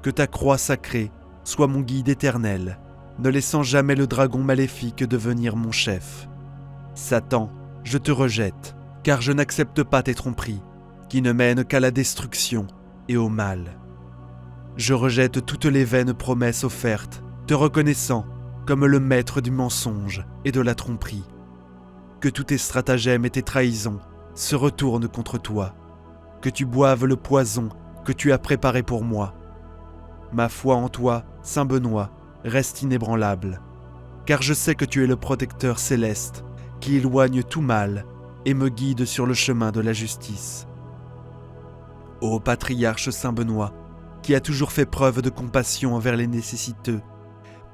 Que ta croix sacrée soit mon guide éternel, ne laissant jamais le dragon maléfique devenir mon chef. Satan, je te rejette, car je n'accepte pas tes tromperies, qui ne mènent qu'à la destruction et au mal. Je rejette toutes les vaines promesses offertes, te reconnaissant comme le maître du mensonge et de la tromperie. Que tous tes stratagèmes et tes trahisons se retournent contre toi, que tu boives le poison que tu as préparé pour moi. Ma foi en toi, Saint Benoît, reste inébranlable, car je sais que tu es le protecteur céleste qui éloigne tout mal et me guide sur le chemin de la justice. Ô patriarche Saint Benoît, qui a toujours fait preuve de compassion envers les nécessiteux,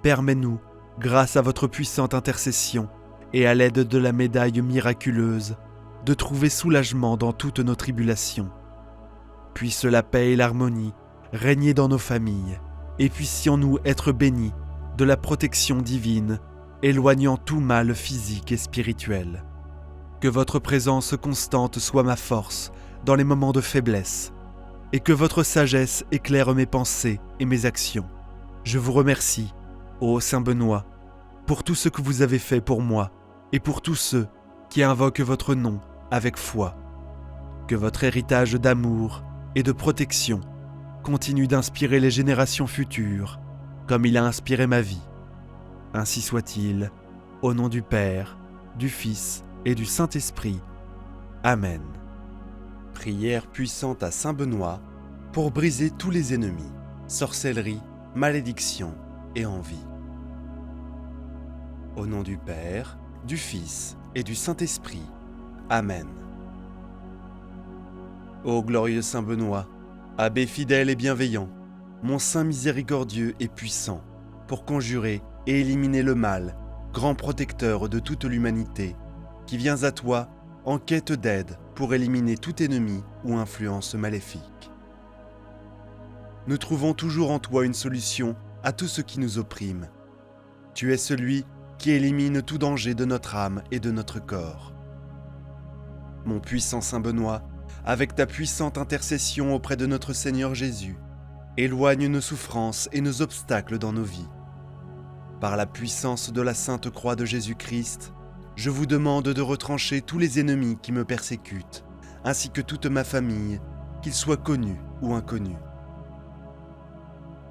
permets-nous, grâce à votre puissante intercession et à l'aide de la médaille miraculeuse, de trouver soulagement dans toutes nos tribulations. Puisse la paix et l'harmonie régner dans nos familles, et puissions-nous être bénis de la protection divine, éloignant tout mal physique et spirituel. Que votre présence constante soit ma force dans les moments de faiblesse, et que votre sagesse éclaire mes pensées et mes actions. Je vous remercie, ô Saint Benoît, pour tout ce que vous avez fait pour moi, et pour tous ceux qui invoquent votre nom avec foi. Que votre héritage d'amour et de protection continue d'inspirer les générations futures, comme il a inspiré ma vie. Ainsi soit-il, au nom du Père, du Fils et du Saint-Esprit. Amen. Prière puissante à Saint Benoît pour briser tous les ennemis, sorcellerie, malédiction et envie. Au nom du Père, du Fils et du Saint-Esprit. Amen. Ô glorieux Saint Benoît, abbé fidèle et bienveillant, mon saint miséricordieux et puissant, pour conjurer et éliminer le mal, grand protecteur de toute l'humanité, qui vient à toi en quête d'aide pour éliminer tout ennemi ou influence maléfique. Nous trouvons toujours en toi une solution à tout ce qui nous opprime. Tu es celui qui élimine tout danger de notre âme et de notre corps. Mon puissant Saint Benoît, avec ta puissante intercession auprès de notre Seigneur Jésus, éloigne nos souffrances et nos obstacles dans nos vies. Par la puissance de la Sainte Croix de Jésus-Christ, je vous demande de retrancher tous les ennemis qui me persécutent, ainsi que toute ma famille, qu'ils soient connus ou inconnus.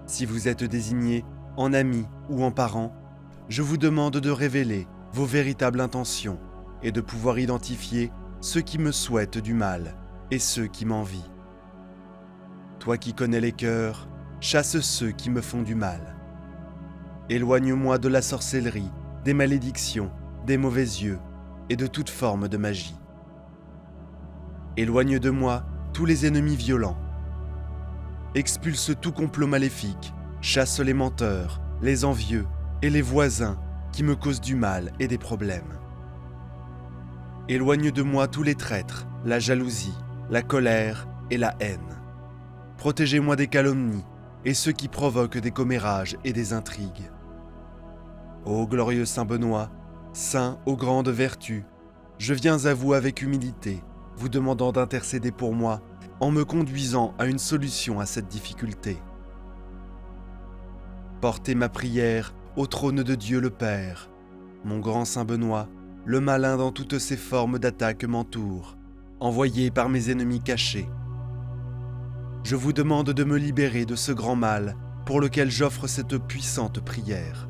Si vous êtes désignés en amis ou en parents, je vous demande de révéler vos véritables intentions et de pouvoir identifier ceux qui me souhaitent du mal et ceux qui m'envient. Toi qui connais les cœurs, chasse ceux qui me font du mal. Éloigne-moi de la sorcellerie, des malédictions, des mauvais yeux et de toute forme de magie. Éloigne de moi tous les ennemis violents. Expulse tout complot maléfique, chasse les menteurs, les envieux et les voisins qui me causent du mal et des problèmes. Éloigne de moi tous les traîtres, la jalousie, la colère et la haine. Protégez-moi des calomnies et ceux qui provoquent des commérages et des intrigues. Ô glorieux Saint Benoît, saint aux grandes vertus, je viens à vous avec humilité, vous demandant d'intercéder pour moi en me conduisant à une solution à cette difficulté. Portez ma prière au trône de Dieu le Père. Mon grand Saint Benoît, le malin dans toutes ses formes d'attaque m'entoure, envoyé par mes ennemis cachés. Je vous demande de me libérer de ce grand mal pour lequel j'offre cette puissante prière.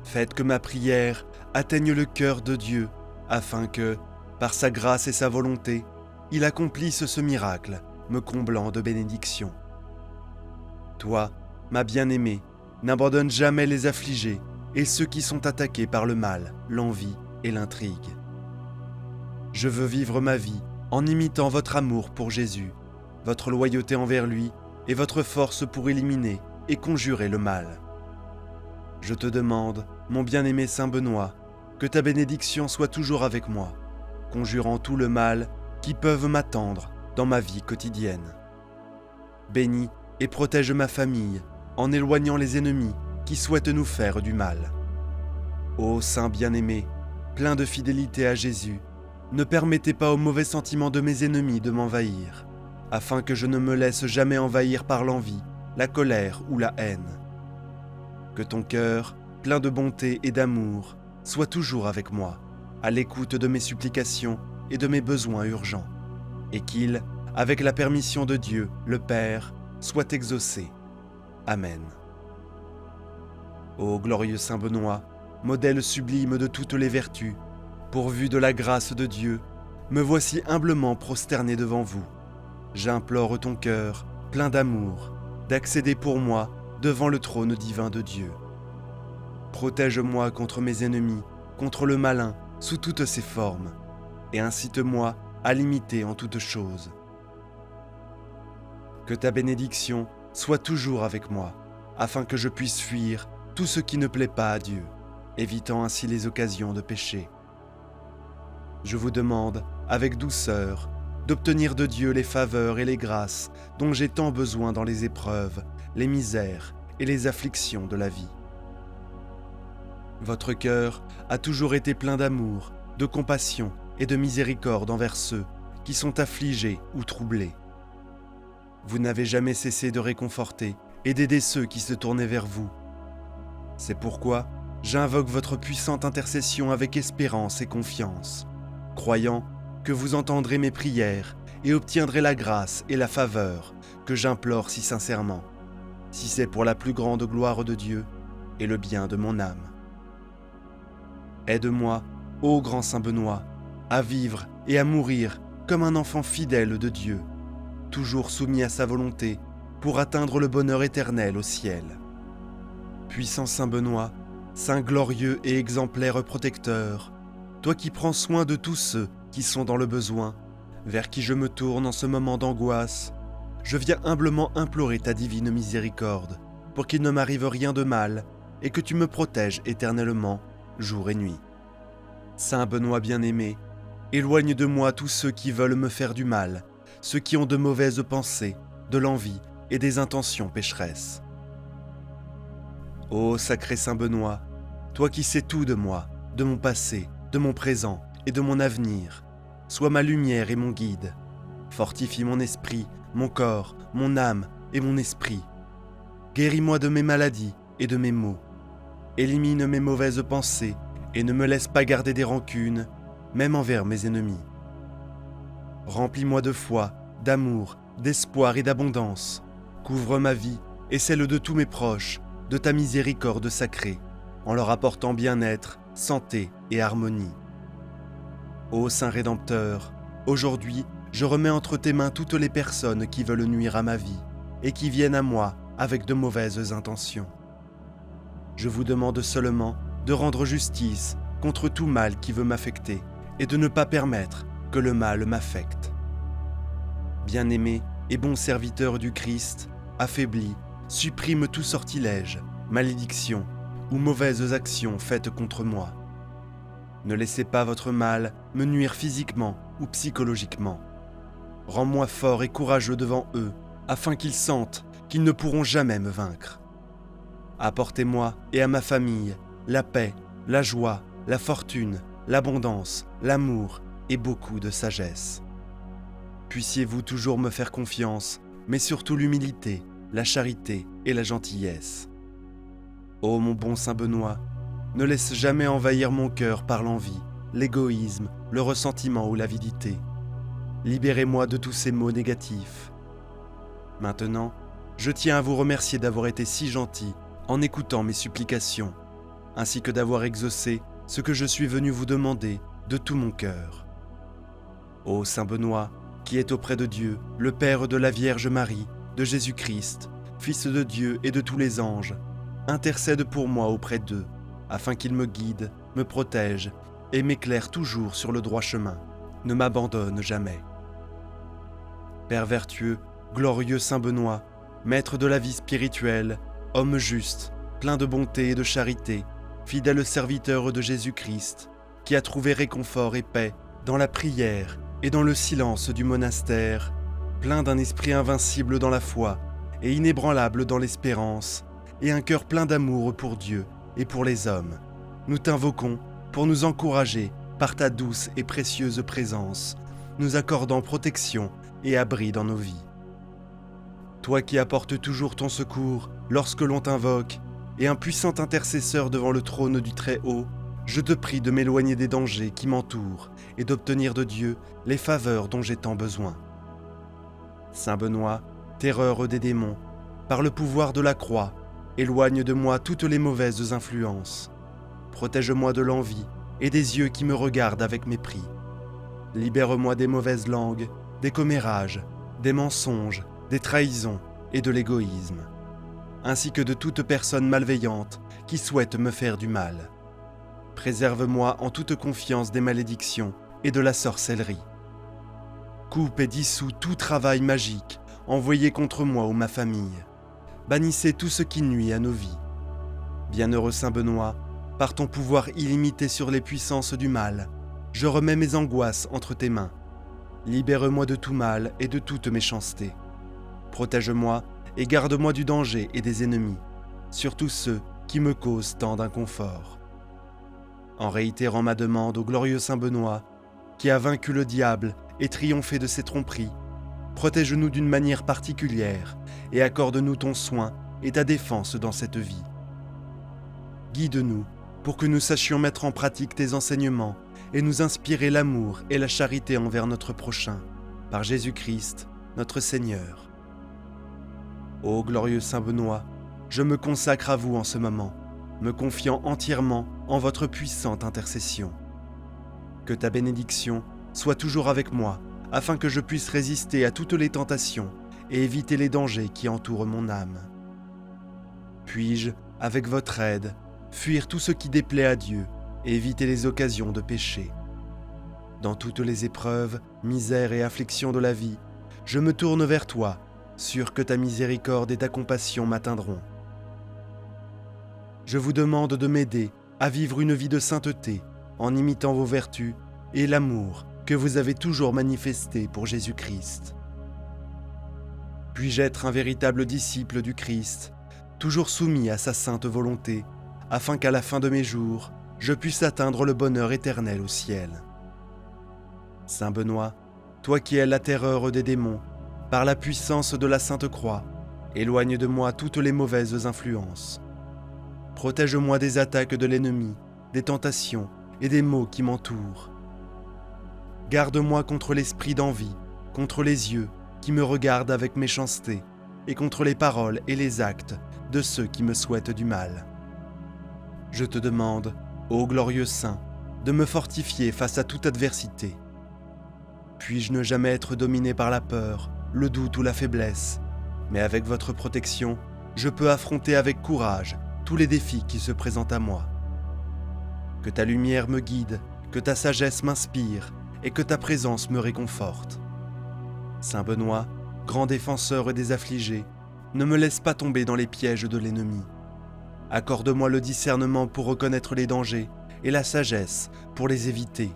Faites que ma prière atteigne le cœur de Dieu, afin que, par sa grâce et sa volonté, il accomplisse ce miracle, me comblant de bénédictions. Toi, ma bien-aimée, n'abandonne jamais les affligés et ceux qui sont attaqués par le mal, l'envie et l'intrigue. Je veux vivre ma vie en imitant votre amour pour Jésus, votre loyauté envers lui et votre force pour éliminer et conjurer le mal. Je te demande, mon bien-aimé Saint Benoît, que ta bénédiction soit toujours avec moi, conjurant tout le mal qui peuvent m'attendre dans ma vie quotidienne. Bénis et protège ma famille en éloignant les ennemis qui souhaitent nous faire du mal. Ô Saint bien-aimé, plein de fidélité à Jésus, ne permettez pas aux mauvais sentiments de mes ennemis de m'envahir, afin que je ne me laisse jamais envahir par l'envie, la colère ou la haine. Que ton cœur, plein de bonté et d'amour, soit toujours avec moi, à l'écoute de mes supplications et de mes besoins urgents, et qu'il, avec la permission de Dieu, le Père, soit exaucé. Amen. Ô glorieux Saint Benoît, modèle sublime de toutes les vertus, pourvu de la grâce de Dieu, me voici humblement prosterné devant vous. J'implore ton cœur, plein d'amour, d'accéder pour moi devant le trône divin de Dieu. Protège-moi contre mes ennemis, contre le malin, sous toutes ses formes, et incite-moi à l'imiter en toutes choses. Que ta bénédiction soit toujours avec moi, afin que je puisse fuir tout ce qui ne plaît pas à Dieu, évitant ainsi les occasions de péché. Je vous demande, avec douceur, d'obtenir de Dieu les faveurs et les grâces dont j'ai tant besoin dans les épreuves, les misères et les afflictions de la vie. Votre cœur a toujours été plein d'amour, de compassion et de miséricorde envers ceux qui sont affligés ou troublés. Vous n'avez jamais cessé de réconforter et d'aider ceux qui se tournaient vers vous. C'est pourquoi j'invoque votre puissante intercession avec espérance et confiance, croyant que vous entendrez mes prières et obtiendrez la grâce et la faveur que j'implore si sincèrement, si c'est pour la plus grande gloire de Dieu et le bien de mon âme. Aide-moi, ô grand Saint Benoît, à vivre et à mourir comme un enfant fidèle de Dieu, toujours soumis à sa volonté pour atteindre le bonheur éternel au ciel. Puissant Saint Benoît, Saint glorieux et exemplaire protecteur, toi qui prends soin de tous ceux qui sont dans le besoin, vers qui je me tourne en ce moment d'angoisse, je viens humblement implorer ta divine miséricorde, pour qu'il ne m'arrive rien de mal et que tu me protèges éternellement, jour et nuit. Saint Benoît bien-aimé, éloigne de moi tous ceux qui veulent me faire du mal, ceux qui ont de mauvaises pensées, de l'envie et des intentions pécheresses. Ô sacré Saint Benoît, toi qui sais tout de moi, de mon passé, de mon présent et de mon avenir, sois ma lumière et mon guide. Fortifie mon esprit, mon corps, mon âme et mon esprit. Guéris-moi de mes maladies et de mes maux. Élimine mes mauvaises pensées et ne me laisse pas garder des rancunes, même envers mes ennemis. Remplis-moi de foi, d'amour, d'espoir et d'abondance. Couvre ma vie et celle de tous mes proches de ta miséricorde sacrée, en leur apportant bien-être, santé et harmonie. Ô Saint Rédempteur, aujourd'hui, je remets entre tes mains toutes les personnes qui veulent nuire à ma vie et qui viennent à moi avec de mauvaises intentions. Je vous demande seulement de rendre justice contre tout mal qui veut m'affecter et de ne pas permettre que le mal m'affecte. Bien-aimé et bon serviteur du Christ, affaibli, supprime tout sortilège, malédiction ou mauvaises actions faites contre moi. Ne laissez pas votre mal me nuire physiquement ou psychologiquement. Rends-moi fort et courageux devant eux, afin qu'ils sentent qu'ils ne pourront jamais me vaincre. Apportez-moi et à ma famille la paix, la joie, la fortune, l'abondance, l'amour et beaucoup de sagesse. Puissiez-vous toujours me faire confiance, mais surtout l'humilité, la charité et la gentillesse. Ô mon bon Saint Benoît, ne laisse jamais envahir mon cœur par l'envie, l'égoïsme, le ressentiment ou l'avidité. Libérez-moi de tous ces maux négatifs. Maintenant, je tiens à vous remercier d'avoir été si gentil en écoutant mes supplications, ainsi que d'avoir exaucé ce que je suis venu vous demander de tout mon cœur. Ô Saint Benoît, qui est auprès de Dieu, le Père de la Vierge Marie, de Jésus-Christ, Fils de Dieu et de tous les anges, intercède pour moi auprès d'eux, afin qu'ils me guident, me protègent et m'éclairent toujours sur le droit chemin. ne m'abandonne jamais. Père vertueux, glorieux Saint Benoît, maître de la vie spirituelle, homme juste, plein de bonté et de charité, fidèle serviteur de Jésus-Christ, qui a trouvé réconfort et paix dans la prière et dans le silence du monastère, plein d'un esprit invincible dans la foi et inébranlable dans l'espérance, et un cœur plein d'amour pour Dieu et pour les hommes. Nous t'invoquons pour nous encourager par ta douce et précieuse présence, nous accordant protection et abri dans nos vies. Toi qui apportes toujours ton secours lorsque l'on t'invoque, et un puissant intercesseur devant le trône du Très-Haut, je te prie de m'éloigner des dangers qui m'entourent et d'obtenir de Dieu les faveurs dont j'ai tant besoin. Saint Benoît, terreur des démons, par le pouvoir de la croix, éloigne de moi toutes les mauvaises influences. Protège-moi de l'envie et des yeux qui me regardent avec mépris. Libère-moi des mauvaises langues, des commérages, des mensonges, des trahisons et de l'égoïsme, ainsi que de toute personne malveillante qui souhaite me faire du mal. Préserve-moi en toute confiance des malédictions et de la sorcellerie. Coupe et dissous tout travail magique envoyé contre moi ou ma famille. Bannissez tout ce qui nuit à nos vies. Bienheureux Saint Benoît, par ton pouvoir illimité sur les puissances du mal, je remets mes angoisses entre tes mains. Libère-moi de tout mal et de toute méchanceté. Protège-moi et garde-moi du danger et des ennemis, surtout ceux qui me causent tant d'inconfort. En réitérant ma demande au glorieux Saint Benoît, qui a vaincu le diable et triomphé de ses tromperies, protège-nous d'une manière particulière et accorde-nous ton soin et ta défense dans cette vie. Guide-nous pour que nous sachions mettre en pratique tes enseignements et nous inspirer l'amour et la charité envers notre prochain, par Jésus-Christ, notre Seigneur. Ô glorieux Saint Benoît, je me consacre à vous en ce moment, me confiant entièrement en votre puissante intercession. Que ta bénédiction soit toujours avec moi, afin que je puisse résister à toutes les tentations et éviter les dangers qui entourent mon âme. Puis-je, avec votre aide, fuir tout ce qui déplaît à Dieu et éviter les occasions de péché. Dans toutes les épreuves, misères et afflictions de la vie, je me tourne vers toi, sûr que ta miséricorde et ta compassion m'atteindront. Je vous demande de m'aider à vivre une vie de sainteté en imitant vos vertus et l'amour que vous avez toujours manifesté pour Jésus-Christ. Puis-je être un véritable disciple du Christ, toujours soumis à sa sainte volonté, afin qu'à la fin de mes jours, je puisse atteindre le bonheur éternel au ciel. Saint Benoît, toi qui es la terreur des démons, par la puissance de la Sainte Croix, éloigne de moi toutes les mauvaises influences. Protège-moi des attaques de l'ennemi, des tentations et des maux qui m'entourent. Garde-moi contre l'esprit d'envie, contre les yeux qui me regardent avec méchanceté, et contre les paroles et les actes de ceux qui me souhaitent du mal. Je te demande, ô glorieux Saint, de me fortifier face à toute adversité. Puis-je ne jamais être dominé par la peur, le doute ou la faiblesse, mais avec votre protection, je peux affronter avec courage tous les défis qui se présentent à moi. Que ta lumière me guide, que ta sagesse m'inspire, et que ta présence me réconforte. Saint Benoît, grand défenseur des affligés, ne me laisse pas tomber dans les pièges de l'ennemi. Accorde-moi le discernement pour reconnaître les dangers et la sagesse pour les éviter.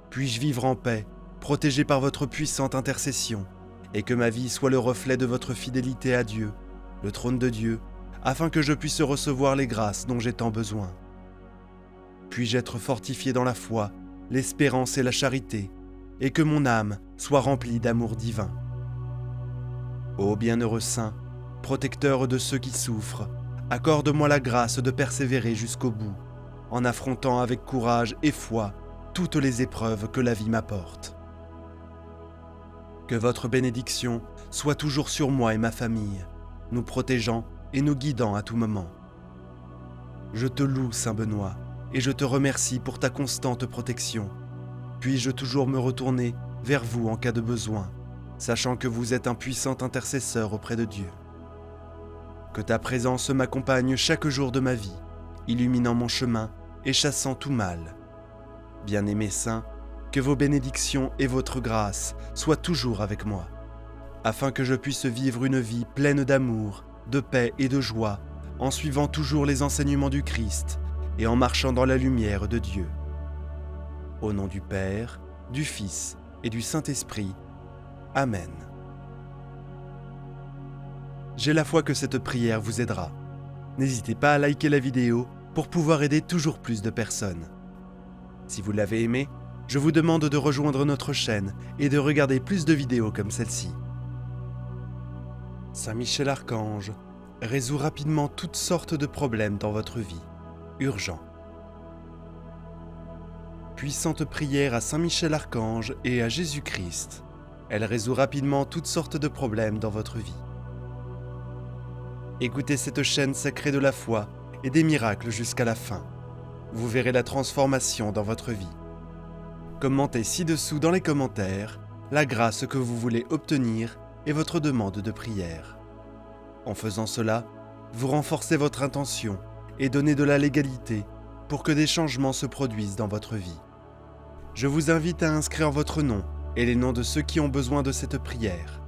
Puis-je vivre en paix, protégé par votre puissante intercession, et que ma vie soit le reflet de votre fidélité à Dieu, le trône de Dieu, afin que je puisse recevoir les grâces dont j'ai tant besoin. Puis-je être fortifié dans la foi, l'espérance et la charité, et que mon âme soit remplie d'amour divin. Ô bienheureux Saint, protecteur de ceux qui souffrent, accorde-moi la grâce de persévérer jusqu'au bout, en affrontant avec courage et foi toutes les épreuves que la vie m'apporte. Que votre bénédiction soit toujours sur moi et ma famille, nous protégeant et nous guidant à tout moment. Je te loue, Saint Benoît, et je te remercie pour ta constante protection. Puis-je toujours me retourner vers vous en cas de besoin, sachant que vous êtes un puissant intercesseur auprès de Dieu. Que ta présence m'accompagne chaque jour de ma vie, illuminant mon chemin et chassant tout mal. Bien-aimé Saint, que vos bénédictions et votre grâce soient toujours avec moi, afin que je puisse vivre une vie pleine d'amour, de paix et de joie, en suivant toujours les enseignements du Christ et en marchant dans la lumière de Dieu. Au nom du Père, du Fils et du Saint-Esprit. Amen. J'ai la foi que cette prière vous aidera. N'hésitez pas à liker la vidéo pour pouvoir aider toujours plus de personnes. Si vous l'avez aimé, je vous demande de rejoindre notre chaîne et de regarder plus de vidéos comme celle-ci. Saint Michel Archange résout rapidement toutes sortes de problèmes dans votre vie. Urgent. Puissante prière à Saint Michel Archange et à Jésus-Christ. Elle résout rapidement toutes sortes de problèmes dans votre vie. Écoutez cette chaîne sacrée de la foi et des miracles jusqu'à la fin. Vous verrez la transformation dans votre vie. Commentez ci-dessous dans les commentaires la grâce que vous voulez obtenir et votre demande de prière. En faisant cela, vous renforcez votre intention et donnez de la légalité pour que des changements se produisent dans votre vie. Je vous invite à inscrire votre nom et les noms de ceux qui ont besoin de cette prière.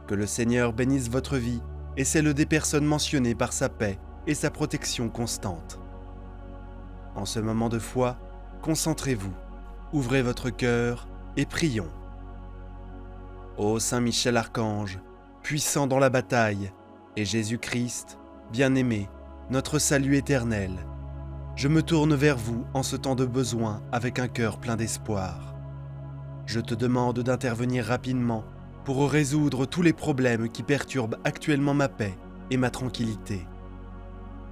Que le Seigneur bénisse votre vie et celle des personnes mentionnées par sa paix et sa protection constante. En ce moment de foi, concentrez-vous, ouvrez votre cœur et prions. Ô Saint Michel Archange, puissant dans la bataille, et Jésus-Christ, bien-aimé, notre salut éternel, je me tourne vers vous en ce temps de besoin avec un cœur plein d'espoir. Je te demande d'intervenir rapidement pour résoudre tous les problèmes qui perturbent actuellement ma paix et ma tranquillité.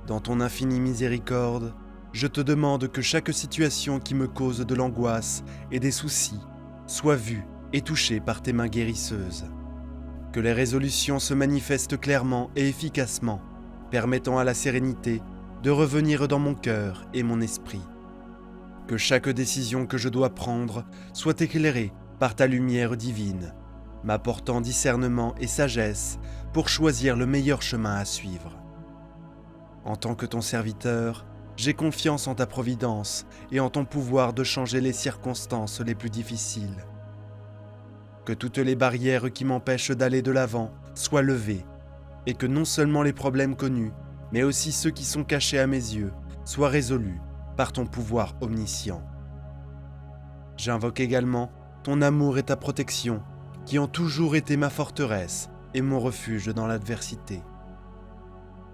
Dans ton infinie miséricorde, je te demande que chaque situation qui me cause de l'angoisse et des soucis soit vue et touchée par tes mains guérisseuses. Que les résolutions se manifestent clairement et efficacement, permettant à la sérénité de revenir dans mon cœur et mon esprit. Que chaque décision que je dois prendre soit éclairée par ta lumière divine, m'apportant discernement et sagesse pour choisir le meilleur chemin à suivre. En tant que ton serviteur, j'ai confiance en ta providence et en ton pouvoir de changer les circonstances les plus difficiles. Que toutes les barrières qui m'empêchent d'aller de l'avant soient levées, et que non seulement les problèmes connus, mais aussi ceux qui sont cachés à mes yeux, soient résolus par ton pouvoir omniscient. J'invoque également ton amour et ta protection, qui ont toujours été ma forteresse et mon refuge dans l'adversité.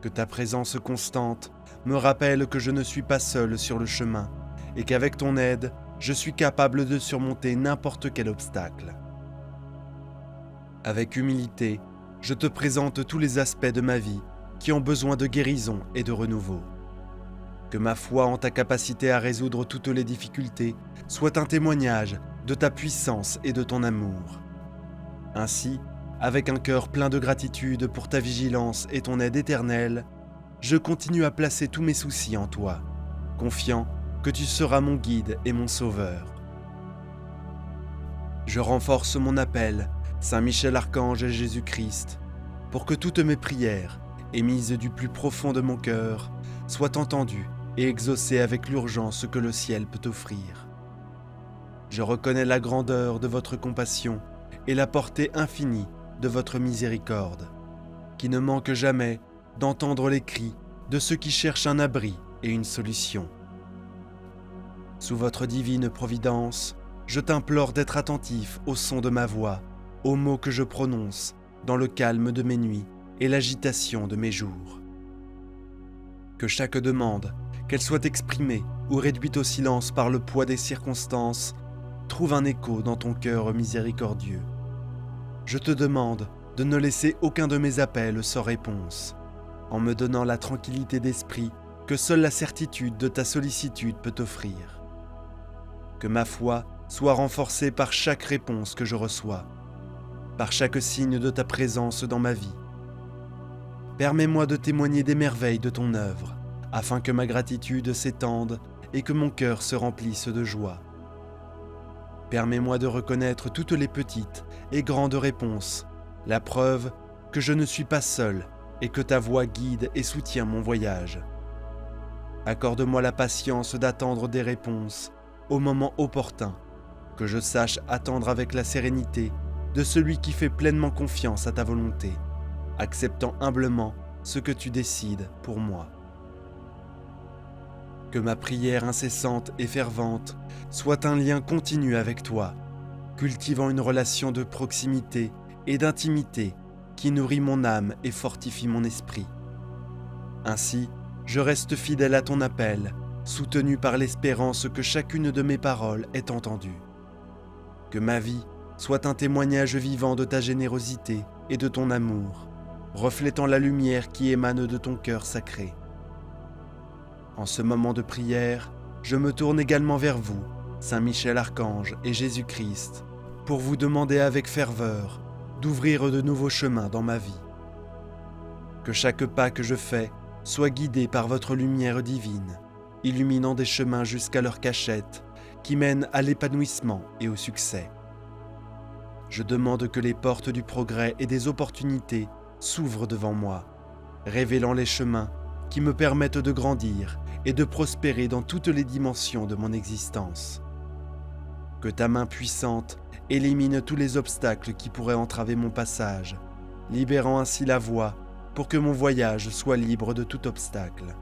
Que ta présence constante me rappelle que je ne suis pas seul sur le chemin et qu'avec ton aide, je suis capable de surmonter n'importe quel obstacle. Avec humilité, je te présente tous les aspects de ma vie qui ont besoin de guérison et de renouveau. Que ma foi en ta capacité à résoudre toutes les difficultés soit un témoignage de ta puissance et de ton amour. Ainsi, avec un cœur plein de gratitude pour ta vigilance et ton aide éternelle, je continue à placer tous mes soucis en toi, confiant que tu seras mon guide et mon sauveur. Je renforce mon appel, Saint Michel Archange et Jésus-Christ, pour que toutes mes prières, émises du plus profond de mon cœur, soient entendues et exaucées avec l'urgence que le ciel peut offrir. Je reconnais la grandeur de votre compassion et la portée infinie de votre miséricorde, qui ne manque jamais d'entendre les cris de ceux qui cherchent un abri et une solution. Sous votre divine providence, je t'implore d'être attentif au son de ma voix, aux mots que je prononce dans le calme de mes nuits et l'agitation de mes jours. Que chaque demande, qu'elle soit exprimée ou réduite au silence par le poids des circonstances, trouve un écho dans ton cœur miséricordieux. Je te demande de ne laisser aucun de mes appels sans réponse, en me donnant la tranquillité d'esprit que seule la certitude de ta sollicitude peut offrir. Que ma foi soit renforcée par chaque réponse que je reçois, par chaque signe de ta présence dans ma vie. Permets-moi de témoigner des merveilles de ton œuvre, afin que ma gratitude s'étende et que mon cœur se remplisse de joie. Permets-moi de reconnaître toutes les petites et grandes réponses, la preuve que je ne suis pas seul et que ta voix guide et soutient mon voyage. Accorde-moi la patience d'attendre des réponses au moment opportun, que je sache attendre avec la sérénité de celui qui fait pleinement confiance à ta volonté, acceptant humblement ce que tu décides pour moi. Que ma prière incessante et fervente soit un lien continu avec toi, cultivant une relation de proximité et d'intimité qui nourrit mon âme et fortifie mon esprit. Ainsi, je reste fidèle à ton appel, soutenu par l'espérance que chacune de mes paroles est entendue. Que ma vie soit un témoignage vivant de ta générosité et de ton amour, reflétant la lumière qui émane de ton cœur sacré. En ce moment de prière, je me tourne également vers vous, Saint Michel Archange et Jésus-Christ, pour vous demander avec ferveur d'ouvrir de nouveaux chemins dans ma vie. Que chaque pas que je fais soit guidé par votre lumière divine, illuminant des chemins jusqu'à leur cachette qui mènent à l'épanouissement et au succès. Je demande que les portes du progrès et des opportunités s'ouvrent devant moi, révélant les chemins qui me permettent de grandir et de prospérer dans toutes les dimensions de mon existence. Que ta main puissante élimine tous les obstacles qui pourraient entraver mon passage, libérant ainsi la voie pour que mon voyage soit libre de tout obstacle.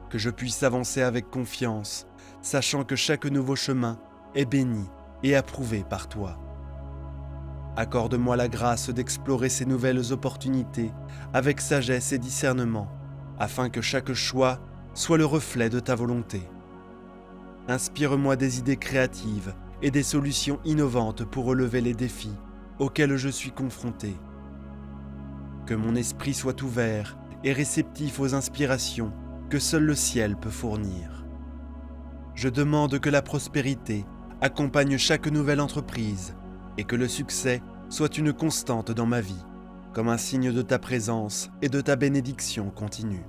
Que je puisse avancer avec confiance, sachant que chaque nouveau chemin est béni et approuvé par toi. Accorde-moi la grâce d'explorer ces nouvelles opportunités avec sagesse et discernement, afin que chaque choix soit le reflet de ta volonté. Inspire-moi des idées créatives et des solutions innovantes pour relever les défis auxquels je suis confronté. Que mon esprit soit ouvert et réceptif aux inspirations que seul le ciel peut fournir. Je demande que la prospérité accompagne chaque nouvelle entreprise et que le succès soit une constante dans ma vie, comme un signe de ta présence et de ta bénédiction continue.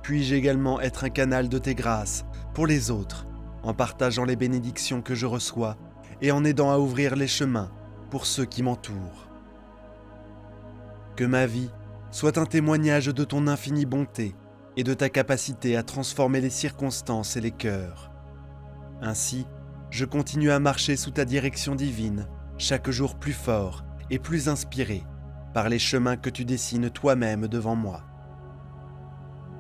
Puis-je également être un canal de tes grâces pour les autres, en partageant les bénédictions que je reçois et en aidant à ouvrir les chemins pour ceux qui m'entourent. Que ma vie soit un témoignage de ton infinie bonté et de ta capacité à transformer les circonstances et les cœurs. Ainsi, je continue à marcher sous ta direction divine, chaque jour plus fort et plus inspiré par les chemins que tu dessines toi-même devant moi.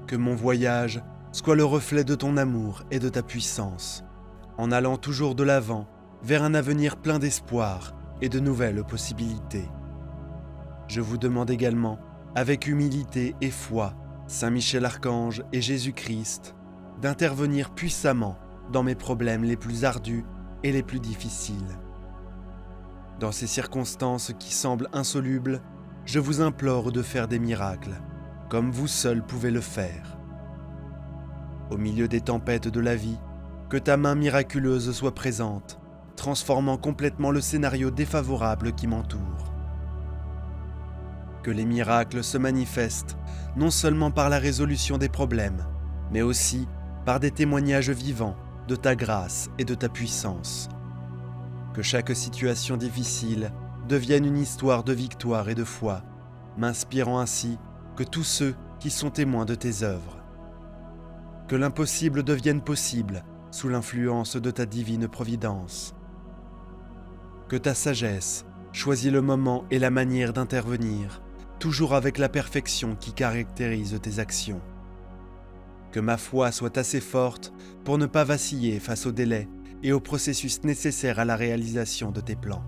Que mon voyage soit le reflet de ton amour et de ta puissance, en allant toujours de l'avant vers un avenir plein d'espoir et de nouvelles possibilités. Je vous demande également, avec humilité et foi, Saint Michel Archange et Jésus-Christ, d'intervenir puissamment dans mes problèmes les plus ardus et les plus difficiles. Dans ces circonstances qui semblent insolubles, je vous implore de faire des miracles, comme vous seul pouvez le faire. Au milieu des tempêtes de la vie, que ta main miraculeuse soit présente, transformant complètement le scénario défavorable qui m'entoure. Que les miracles se manifestent non seulement par la résolution des problèmes, mais aussi par des témoignages vivants de ta grâce et de ta puissance. Que chaque situation difficile devienne une histoire de victoire et de foi, m'inspirant ainsi que tous ceux qui sont témoins de tes œuvres. Que l'impossible devienne possible sous l'influence de ta divine providence. Que ta sagesse choisit le moment et la manière d'intervenir, toujours avec la perfection qui caractérise tes actions. Que ma foi soit assez forte pour ne pas vaciller face aux délais et au processus nécessaire à la réalisation de tes plans.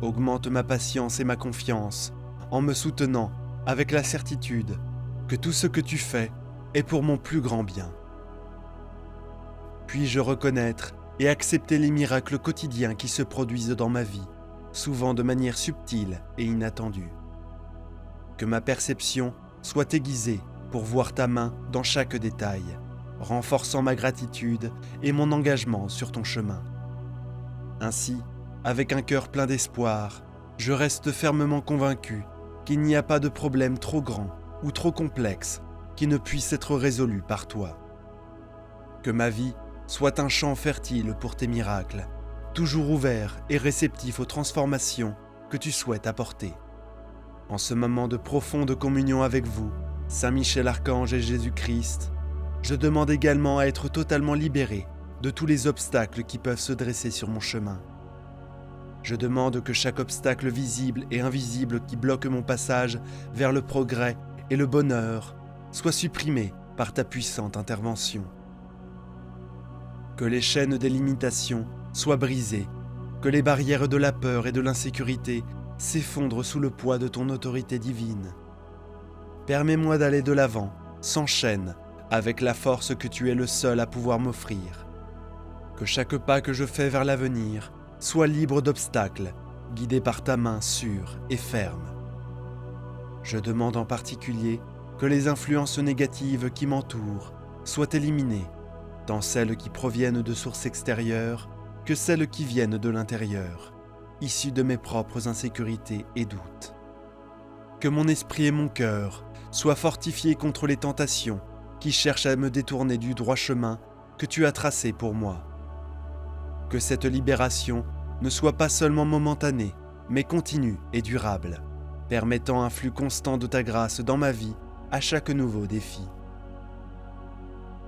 Augmente ma patience et ma confiance en me soutenant avec la certitude que tout ce que tu fais est pour mon plus grand bien. Puis-je reconnaître et accepter les miracles quotidiens qui se produisent dans ma vie, souvent de manière subtile et inattendue. Que ma perception soit aiguisée pour voir ta main dans chaque détail, renforçant ma gratitude et mon engagement sur ton chemin. Ainsi, avec un cœur plein d'espoir, je reste fermement convaincu qu'il n'y a pas de problème trop grand ou trop complexe qui ne puisse être résolu par toi. Que ma vie soit un champ fertile pour tes miracles, toujours ouvert et réceptif aux transformations que tu souhaites apporter. En ce moment de profonde communion avec vous, Saint Michel Archange et Jésus-Christ, je demande également à être totalement libéré de tous les obstacles qui peuvent se dresser sur mon chemin. Je demande que chaque obstacle visible et invisible qui bloque mon passage vers le progrès et le bonheur soit supprimé par ta puissante intervention. Que les chaînes des limitations soient brisées, que les barrières de la peur et de l'insécurité s'effondrent sous le poids de ton autorité divine. Permets-moi d'aller de l'avant, sans chaîne, avec la force que tu es le seul à pouvoir m'offrir. Que chaque pas que je fais vers l'avenir soit libre d'obstacles, guidé par ta main sûre et ferme. Je demande en particulier que les influences négatives qui m'entourent soient éliminées, tant celles qui proviennent de sources extérieures que celles qui viennent de l'intérieur, issues de mes propres insécurités et doutes. Que mon esprit et mon cœur soient fortifiés contre les tentations qui cherchent à me détourner du droit chemin que tu as tracé pour moi. Que cette libération ne soit pas seulement momentanée, mais continue et durable, permettant un flux constant de ta grâce dans ma vie à chaque nouveau défi.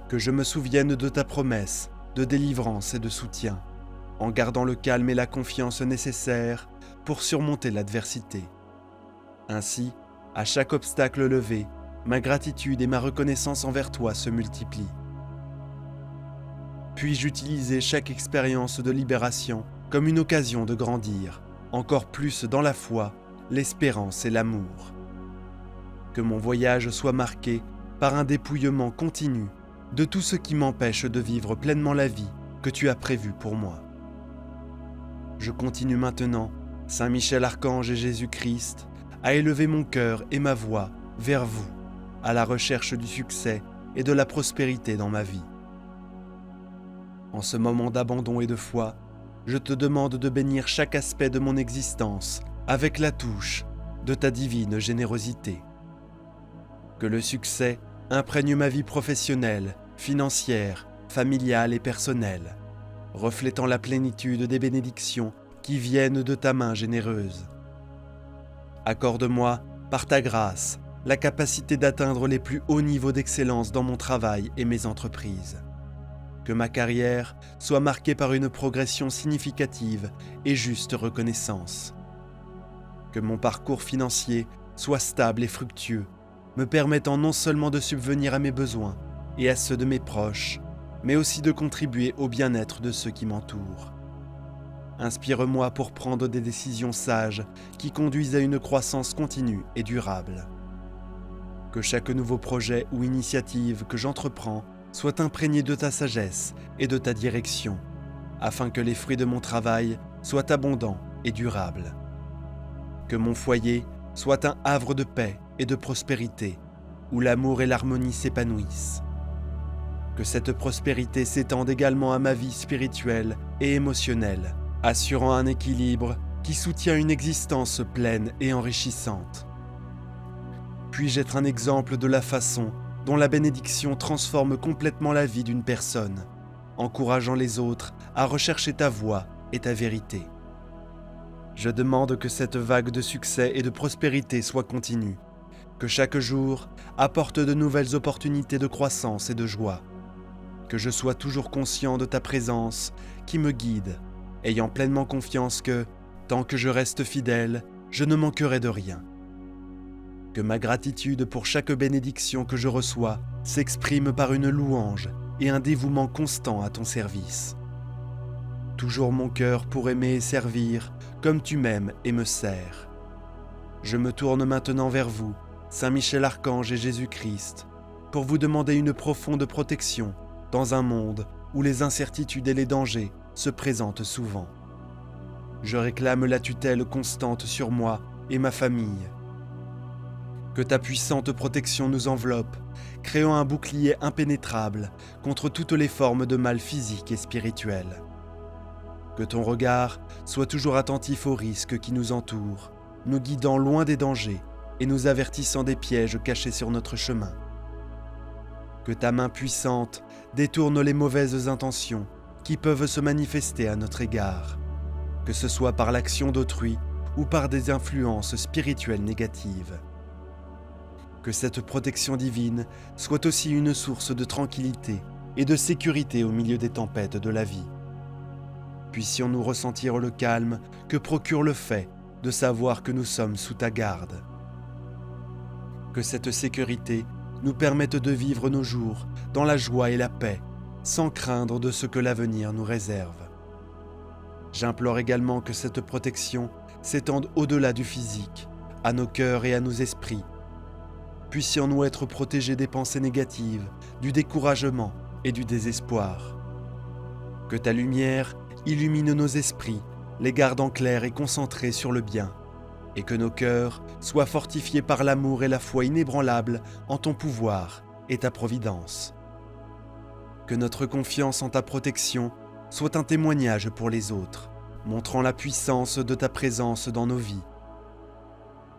Que je me souvienne de ta promesse de délivrance et de soutien, en gardant le calme et la confiance nécessaires pour surmonter l'adversité. Ainsi, à chaque obstacle levé, ma gratitude et ma reconnaissance envers toi se multiplient. Puis-je utiliser chaque expérience de libération comme une occasion de grandir, encore plus dans la foi, l'espérance et l'amour. Que mon voyage soit marqué par un dépouillement continu de tout ce qui m'empêche de vivre pleinement la vie que tu as prévue pour moi. Je continue maintenant, Saint Michel Archange et Jésus-Christ, à élever mon cœur et ma voix vers vous, à la recherche du succès et de la prospérité dans ma vie. En ce moment d'abandon et de foi, je te demande de bénir chaque aspect de mon existence avec la touche de ta divine générosité. Que le succès imprègne ma vie professionnelle, financière, familiale et personnelle, reflétant la plénitude des bénédictions qui viennent de ta main généreuse. Accorde-moi, par ta grâce, la capacité d'atteindre les plus hauts niveaux d'excellence dans mon travail et mes entreprises. Que ma carrière soit marquée par une progression significative et juste reconnaissance. Que mon parcours financier soit stable et fructueux, me permettant non seulement de subvenir à mes besoins et à ceux de mes proches, mais aussi de contribuer au bien-être de ceux qui m'entourent. Inspire-moi pour prendre des décisions sages qui conduisent à une croissance continue et durable. Que chaque nouveau projet ou initiative que j'entreprends soit imprégné de ta sagesse et de ta direction, afin que les fruits de mon travail soient abondants et durables. Que mon foyer soit un havre de paix et de prospérité, où l'amour et l'harmonie s'épanouissent. Que cette prospérité s'étende également à ma vie spirituelle et émotionnelle, assurant un équilibre qui soutient une existence pleine et enrichissante. Puis-je être un exemple de la façon dont la bénédiction transforme complètement la vie d'une personne, encourageant les autres à rechercher ta voie et ta vérité. Je demande que cette vague de succès et de prospérité soit continue, que chaque jour apporte de nouvelles opportunités de croissance et de joie, que je sois toujours conscient de ta présence qui me guide, ayant pleinement confiance que, tant que je reste fidèle, je ne manquerai de rien. Que ma gratitude pour chaque bénédiction que je reçois s'exprime par une louange et un dévouement constant à ton service. Toujours mon cœur pour aimer et servir comme tu m'aimes et me sers. Je me tourne maintenant vers vous, Saint Michel Archange et Jésus-Christ, pour vous demander une profonde protection dans un monde où les incertitudes et les dangers se présentent souvent. Je réclame la tutelle constante sur moi et ma famille. Que ta puissante protection nous enveloppe, créant un bouclier impénétrable contre toutes les formes de mal physique et spirituel. Que ton regard soit toujours attentif aux risques qui nous entourent, nous guidant loin des dangers et nous avertissant des pièges cachés sur notre chemin. Que ta main puissante détourne les mauvaises intentions qui peuvent se manifester à notre égard, que ce soit par l'action d'autrui ou par des influences spirituelles négatives. Que cette protection divine soit aussi une source de tranquillité et de sécurité au milieu des tempêtes de la vie. Puissions-nous ressentir le calme que procure le fait de savoir que nous sommes sous ta garde. Que cette sécurité nous permette de vivre nos jours dans la joie et la paix, sans craindre de ce que l'avenir nous réserve. J'implore également que cette protection s'étende au-delà du physique, à nos cœurs et à nos esprits. Puissions-nous être protégés des pensées négatives, du découragement et du désespoir. Que ta lumière illumine nos esprits, les gardant clairs et concentrés sur le bien, et que nos cœurs soient fortifiés par l'amour et la foi inébranlables en ton pouvoir et ta providence. Que notre confiance en ta protection soit un témoignage pour les autres, montrant la puissance de ta présence dans nos vies.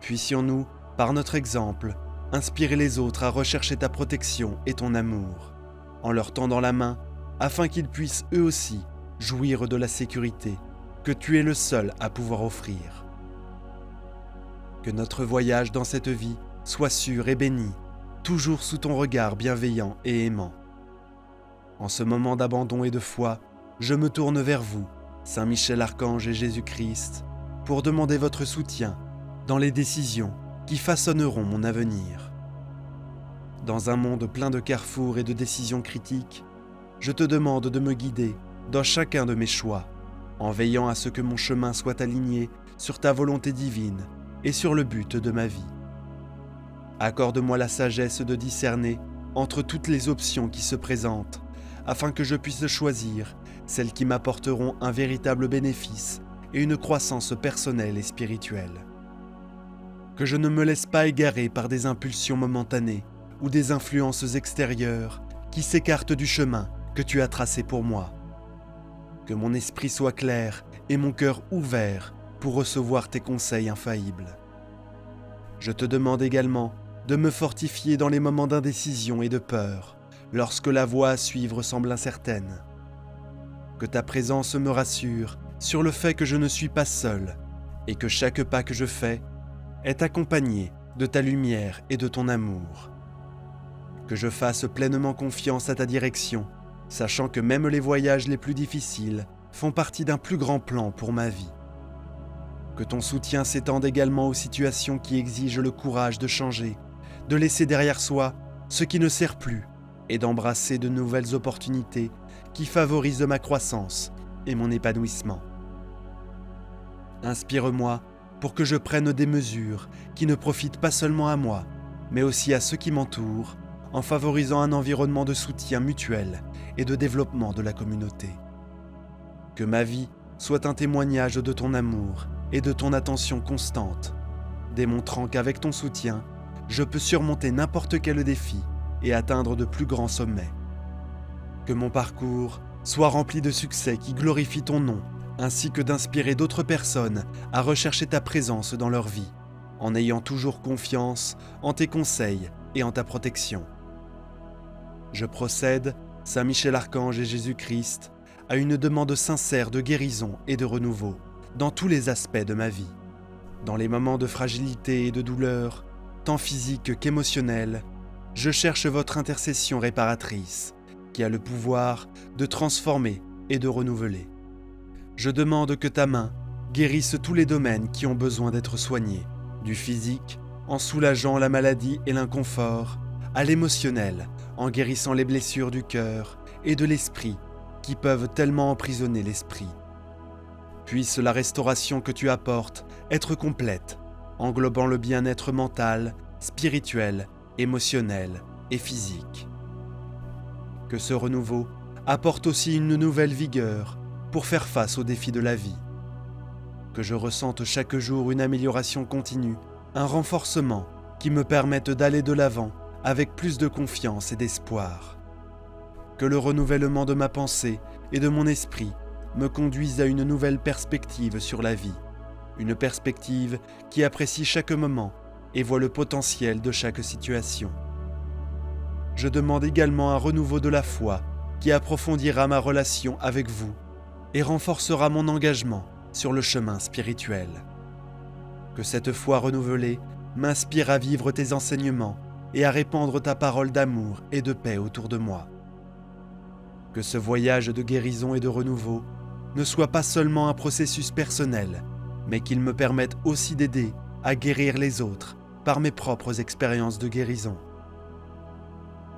Puissions-nous, par notre exemple, inspirer les autres à rechercher ta protection et ton amour, en leur tendant la main, afin qu'ils puissent eux aussi jouir de la sécurité que tu es le seul à pouvoir offrir. Que notre voyage dans cette vie soit sûr et béni, toujours sous ton regard bienveillant et aimant. En ce moment d'abandon et de foi, je me tourne vers vous, Saint Michel Archange et Jésus-Christ, pour demander votre soutien dans les décisions qui façonneront mon avenir. Dans un monde plein de carrefours et de décisions critiques, je te demande de me guider dans chacun de mes choix, en veillant à ce que mon chemin soit aligné sur ta volonté divine et sur le but de ma vie. Accorde-moi la sagesse de discerner entre toutes les options qui se présentent, afin que je puisse choisir celles qui m'apporteront un véritable bénéfice et une croissance personnelle et spirituelle. Que je ne me laisse pas égarer par des impulsions momentanées ou des influences extérieures qui s'écartent du chemin que tu as tracé pour moi. Que mon esprit soit clair et mon cœur ouvert pour recevoir tes conseils infaillibles. Je te demande également de me fortifier dans les moments d'indécision et de peur, lorsque la voie à suivre semble incertaine. Que ta présence me rassure sur le fait que je ne suis pas seul et que chaque pas que je fais est accompagné de ta lumière et de ton amour. Que je fasse pleinement confiance à ta direction, sachant que même les voyages les plus difficiles font partie d'un plus grand plan pour ma vie. Que ton soutien s'étende également aux situations qui exigent le courage de changer, de laisser derrière soi ce qui ne sert plus et d'embrasser de nouvelles opportunités qui favorisent ma croissance et mon épanouissement. Inspire-moi pour que je prenne des mesures qui ne profitent pas seulement à moi, mais aussi à ceux qui m'entourent, en favorisant un environnement de soutien mutuel et de développement de la communauté. Que ma vie soit un témoignage de ton amour et de ton attention constante, démontrant qu'avec ton soutien, je peux surmonter n'importe quel défi et atteindre de plus grands sommets. Que mon parcours soit rempli de succès qui glorifient ton nom, ainsi que d'inspirer d'autres personnes à rechercher ta présence dans leur vie, en ayant toujours confiance en tes conseils et en ta protection. Je procède, Saint Michel Archange et Jésus-Christ, à une demande sincère de guérison et de renouveau dans tous les aspects de ma vie. Dans les moments de fragilité et de douleur, tant physique qu'émotionnelle, je cherche votre intercession réparatrice, qui a le pouvoir de transformer et de renouveler. Je demande que ta main guérisse tous les domaines qui ont besoin d'être soignés, du physique, en soulageant la maladie et l'inconfort, à l'émotionnel, en guérissant les blessures du cœur et de l'esprit qui peuvent tellement emprisonner l'esprit. Puisse la restauration que tu apportes être complète, englobant le bien-être mental, spirituel, émotionnel et physique. Que ce renouveau apporte aussi une nouvelle vigueur pour faire face aux défis de la vie. Que je ressente chaque jour une amélioration continue, un renforcement qui me permette d'aller de l'avant avec plus de confiance et d'espoir. Que le renouvellement de ma pensée et de mon esprit me conduise à une nouvelle perspective sur la vie, une perspective qui apprécie chaque moment et voit le potentiel de chaque situation. Je demande également un renouveau de la foi qui approfondira ma relation avec vous et renforcera mon engagement sur le chemin spirituel. Que cette foi renouvelée m'inspire à vivre tes enseignements et à répandre ta parole d'amour et de paix autour de moi. Que ce voyage de guérison et de renouveau ne soit pas seulement un processus personnel, mais qu'il me permette aussi d'aider à guérir les autres par mes propres expériences de guérison.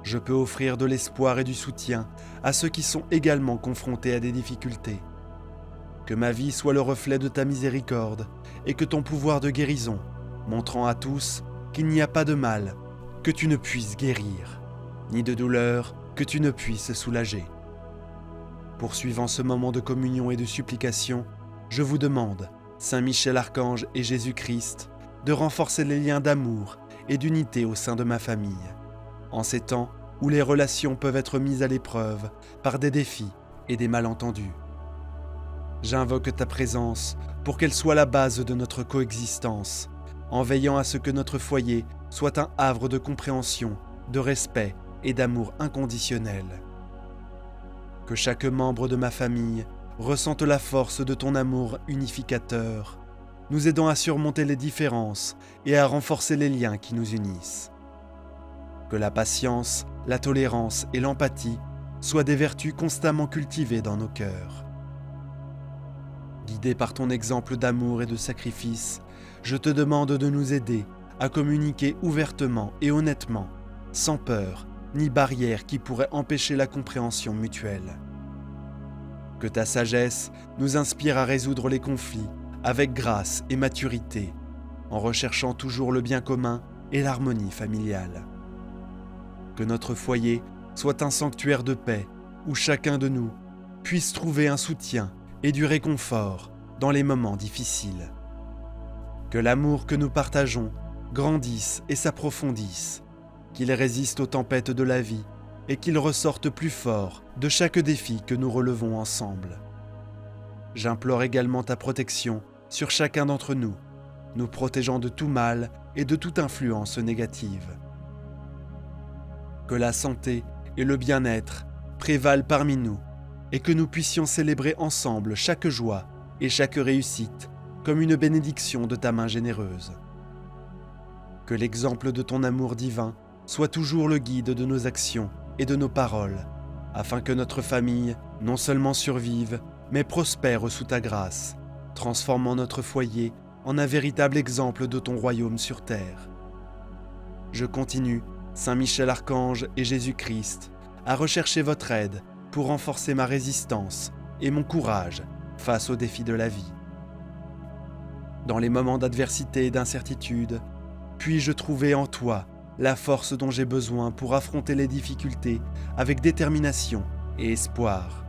Je peux offrir de l'espoir et du soutien à ceux qui sont également confrontés à des difficultés. Que ma vie soit le reflet de ta miséricorde et que ton pouvoir de guérison, montrant à tous qu'il n'y a pas de mal que tu ne puisses guérir, ni de douleur que tu ne puisses soulager. Poursuivant ce moment de communion et de supplication, je vous demande, Saint Michel Archange et Jésus-Christ, de renforcer les liens d'amour et d'unité au sein de ma famille, en ces temps où les relations peuvent être mises à l'épreuve par des défis et des malentendus. J'invoque ta présence pour qu'elle soit la base de notre coexistence, en veillant à ce que notre foyer soit un havre de compréhension, de respect et d'amour inconditionnel. Que chaque membre de ma famille ressente la force de ton amour unificateur, nous aidant à surmonter les différences et à renforcer les liens qui nous unissent. Que la patience, la tolérance et l'empathie soient des vertus constamment cultivées dans nos cœurs. Guidé par ton exemple d'amour et de sacrifice, je te demande de nous aider à communiquer ouvertement et honnêtement, sans peur ni barrière qui pourrait empêcher la compréhension mutuelle. Que ta sagesse nous inspire à résoudre les conflits avec grâce et maturité, en recherchant toujours le bien commun et l'harmonie familiale. Que notre foyer soit un sanctuaire de paix où chacun de nous puisse trouver un soutien et du réconfort dans les moments difficiles. Que l'amour que nous partageons grandisse et s'approfondisse, qu'il résiste aux tempêtes de la vie et qu'il ressorte plus fort de chaque défi que nous relevons ensemble. J'implore également ta protection sur chacun d'entre nous, nous protégeant de tout mal et de toute influence négative. Que la santé et le bien-être prévalent parmi nous et que nous puissions célébrer ensemble chaque joie et chaque réussite comme une bénédiction de ta main généreuse. Que l'exemple de ton amour divin soit toujours le guide de nos actions et de nos paroles, afin que notre famille non seulement survive, mais prospère sous ta grâce, transformant notre foyer en un véritable exemple de ton royaume sur terre. Je continue, Saint Michel Archange et Jésus-Christ, à rechercher votre aide pour renforcer ma résistance et mon courage face aux défis de la vie. Dans les moments d'adversité et d'incertitude, puis-je trouver en toi la force dont j'ai besoin pour affronter les difficultés avec détermination et espoir.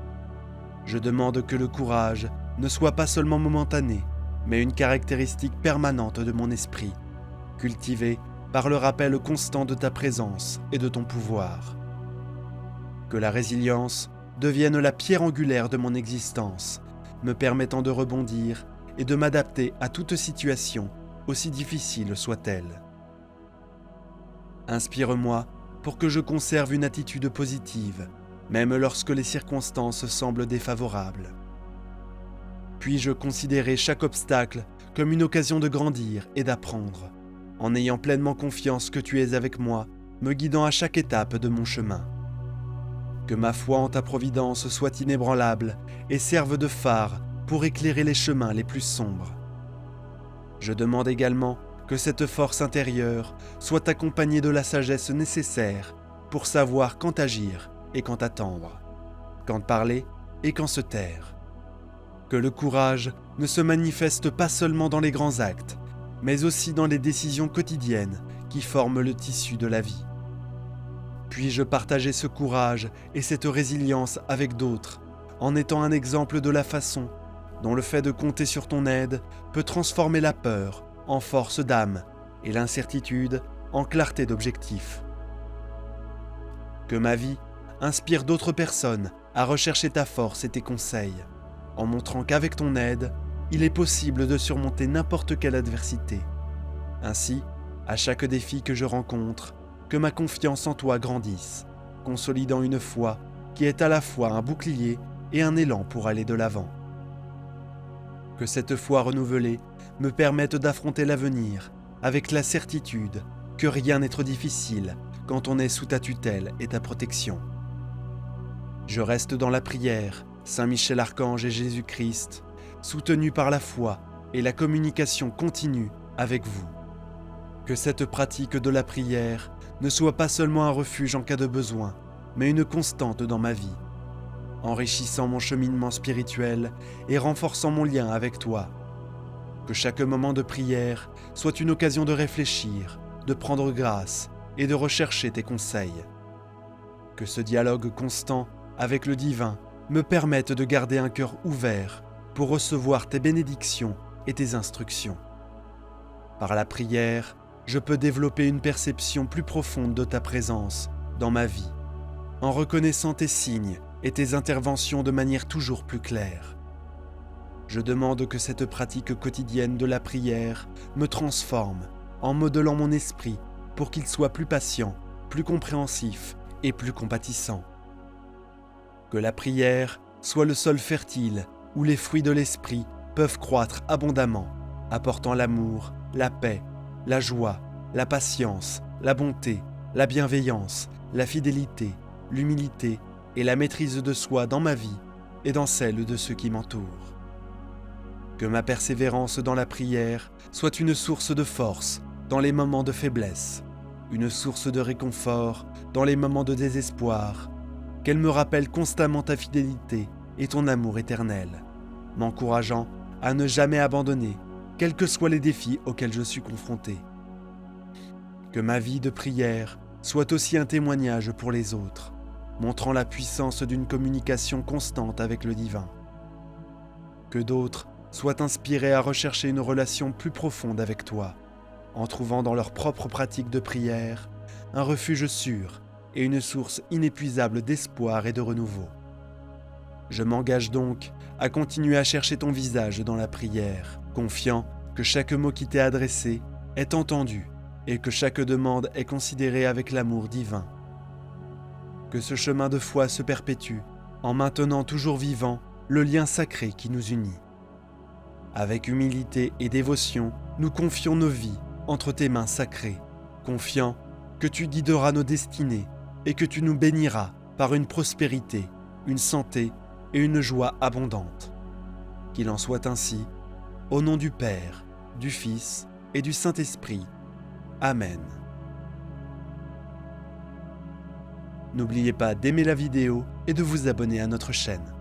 Je demande que le courage ne soit pas seulement momentané, mais une caractéristique permanente de mon esprit, cultivée par le rappel constant de ta présence et de ton pouvoir. Que la résilience devienne la pierre angulaire de mon existence, me permettant de rebondir et de m'adapter à toute situation, aussi difficile soit-elle. Inspire-moi pour que je conserve une attitude positive, même lorsque les circonstances semblent défavorables. Puis-je considérer chaque obstacle comme une occasion de grandir et d'apprendre, en ayant pleinement confiance que tu es avec moi, me guidant à chaque étape de mon chemin. Que ma foi en ta providence soit inébranlable et serve de phare pour éclairer les chemins les plus sombres. Je demande également que cette force intérieure soit accompagnée de la sagesse nécessaire pour savoir quand agir et quand attendre, quand parler et quand se taire. Que le courage ne se manifeste pas seulement dans les grands actes, mais aussi dans les décisions quotidiennes qui forment le tissu de la vie. Puis-je partager ce courage et cette résilience avec d'autres, en étant un exemple de la façon dont le fait de compter sur ton aide peut transformer la peur en force d'âme et l'incertitude en clarté d'objectif. Que ma vie inspire d'autres personnes à rechercher ta force et tes conseils, en montrant qu'avec ton aide, il est possible de surmonter n'importe quelle adversité. Ainsi, à chaque défi que je rencontre, que ma confiance en toi grandisse, consolidant une foi qui est à la fois un bouclier et un élan pour aller de l'avant. Que cette foi renouvelée me permette d'affronter l'avenir avec la certitude que rien n'est trop difficile quand on est sous ta tutelle et ta protection. Je reste dans la prière, Saint Michel Archange et Jésus-Christ, soutenu par la foi et la communication continue avec vous. Que cette pratique de la prière ne soit pas seulement un refuge en cas de besoin, mais une constante dans ma vie, enrichissant mon cheminement spirituel et renforçant mon lien avec toi. Que chaque moment de prière soit une occasion de réfléchir, de prendre grâce et de rechercher tes conseils. Que ce dialogue constant avec le divin me permette de garder un cœur ouvert pour recevoir tes bénédictions et tes instructions. Par la prière, je peux développer une perception plus profonde de ta présence dans ma vie, en reconnaissant tes signes et tes interventions de manière toujours plus claire. Je demande que cette pratique quotidienne de la prière me transforme en modelant mon esprit pour qu'il soit plus patient, plus compréhensif et plus compatissant. Que la prière soit le sol fertile où les fruits de l'esprit peuvent croître abondamment, apportant l'amour, la paix, la joie, la patience, la bonté, la bienveillance, la fidélité, l'humilité et la maîtrise de soi dans ma vie et dans celle de ceux qui m'entourent. Que ma persévérance dans la prière soit une source de force dans les moments de faiblesse, une source de réconfort dans les moments de désespoir, qu'elle me rappelle constamment ta fidélité et ton amour éternel, m'encourageant à ne jamais abandonner, quels que soient les défis auxquels je suis confronté. Que ma vie de prière soit aussi un témoignage pour les autres, montrant la puissance d'une communication constante avec le divin. Que d'autres soient inspirés à rechercher une relation plus profonde avec toi, en trouvant dans leur propre pratique de prière un refuge sûr et une source inépuisable d'espoir et de renouveau. Je m'engage donc à continuer à chercher ton visage dans la prière, confiant que chaque mot qui t'est adressé est entendu et que chaque demande est considérée avec l'amour divin. Que ce chemin de foi se perpétue en maintenant toujours vivant le lien sacré qui nous unit. Avec humilité et dévotion, nous confions nos vies entre tes mains sacrées, confiant que tu guideras nos destinées et que tu nous béniras par une prospérité, une santé et une joie abondante. Qu'il en soit ainsi, au nom du Père, du Fils et du Saint-Esprit. Amen. N'oubliez pas d'aimer la vidéo et de vous abonner à notre chaîne.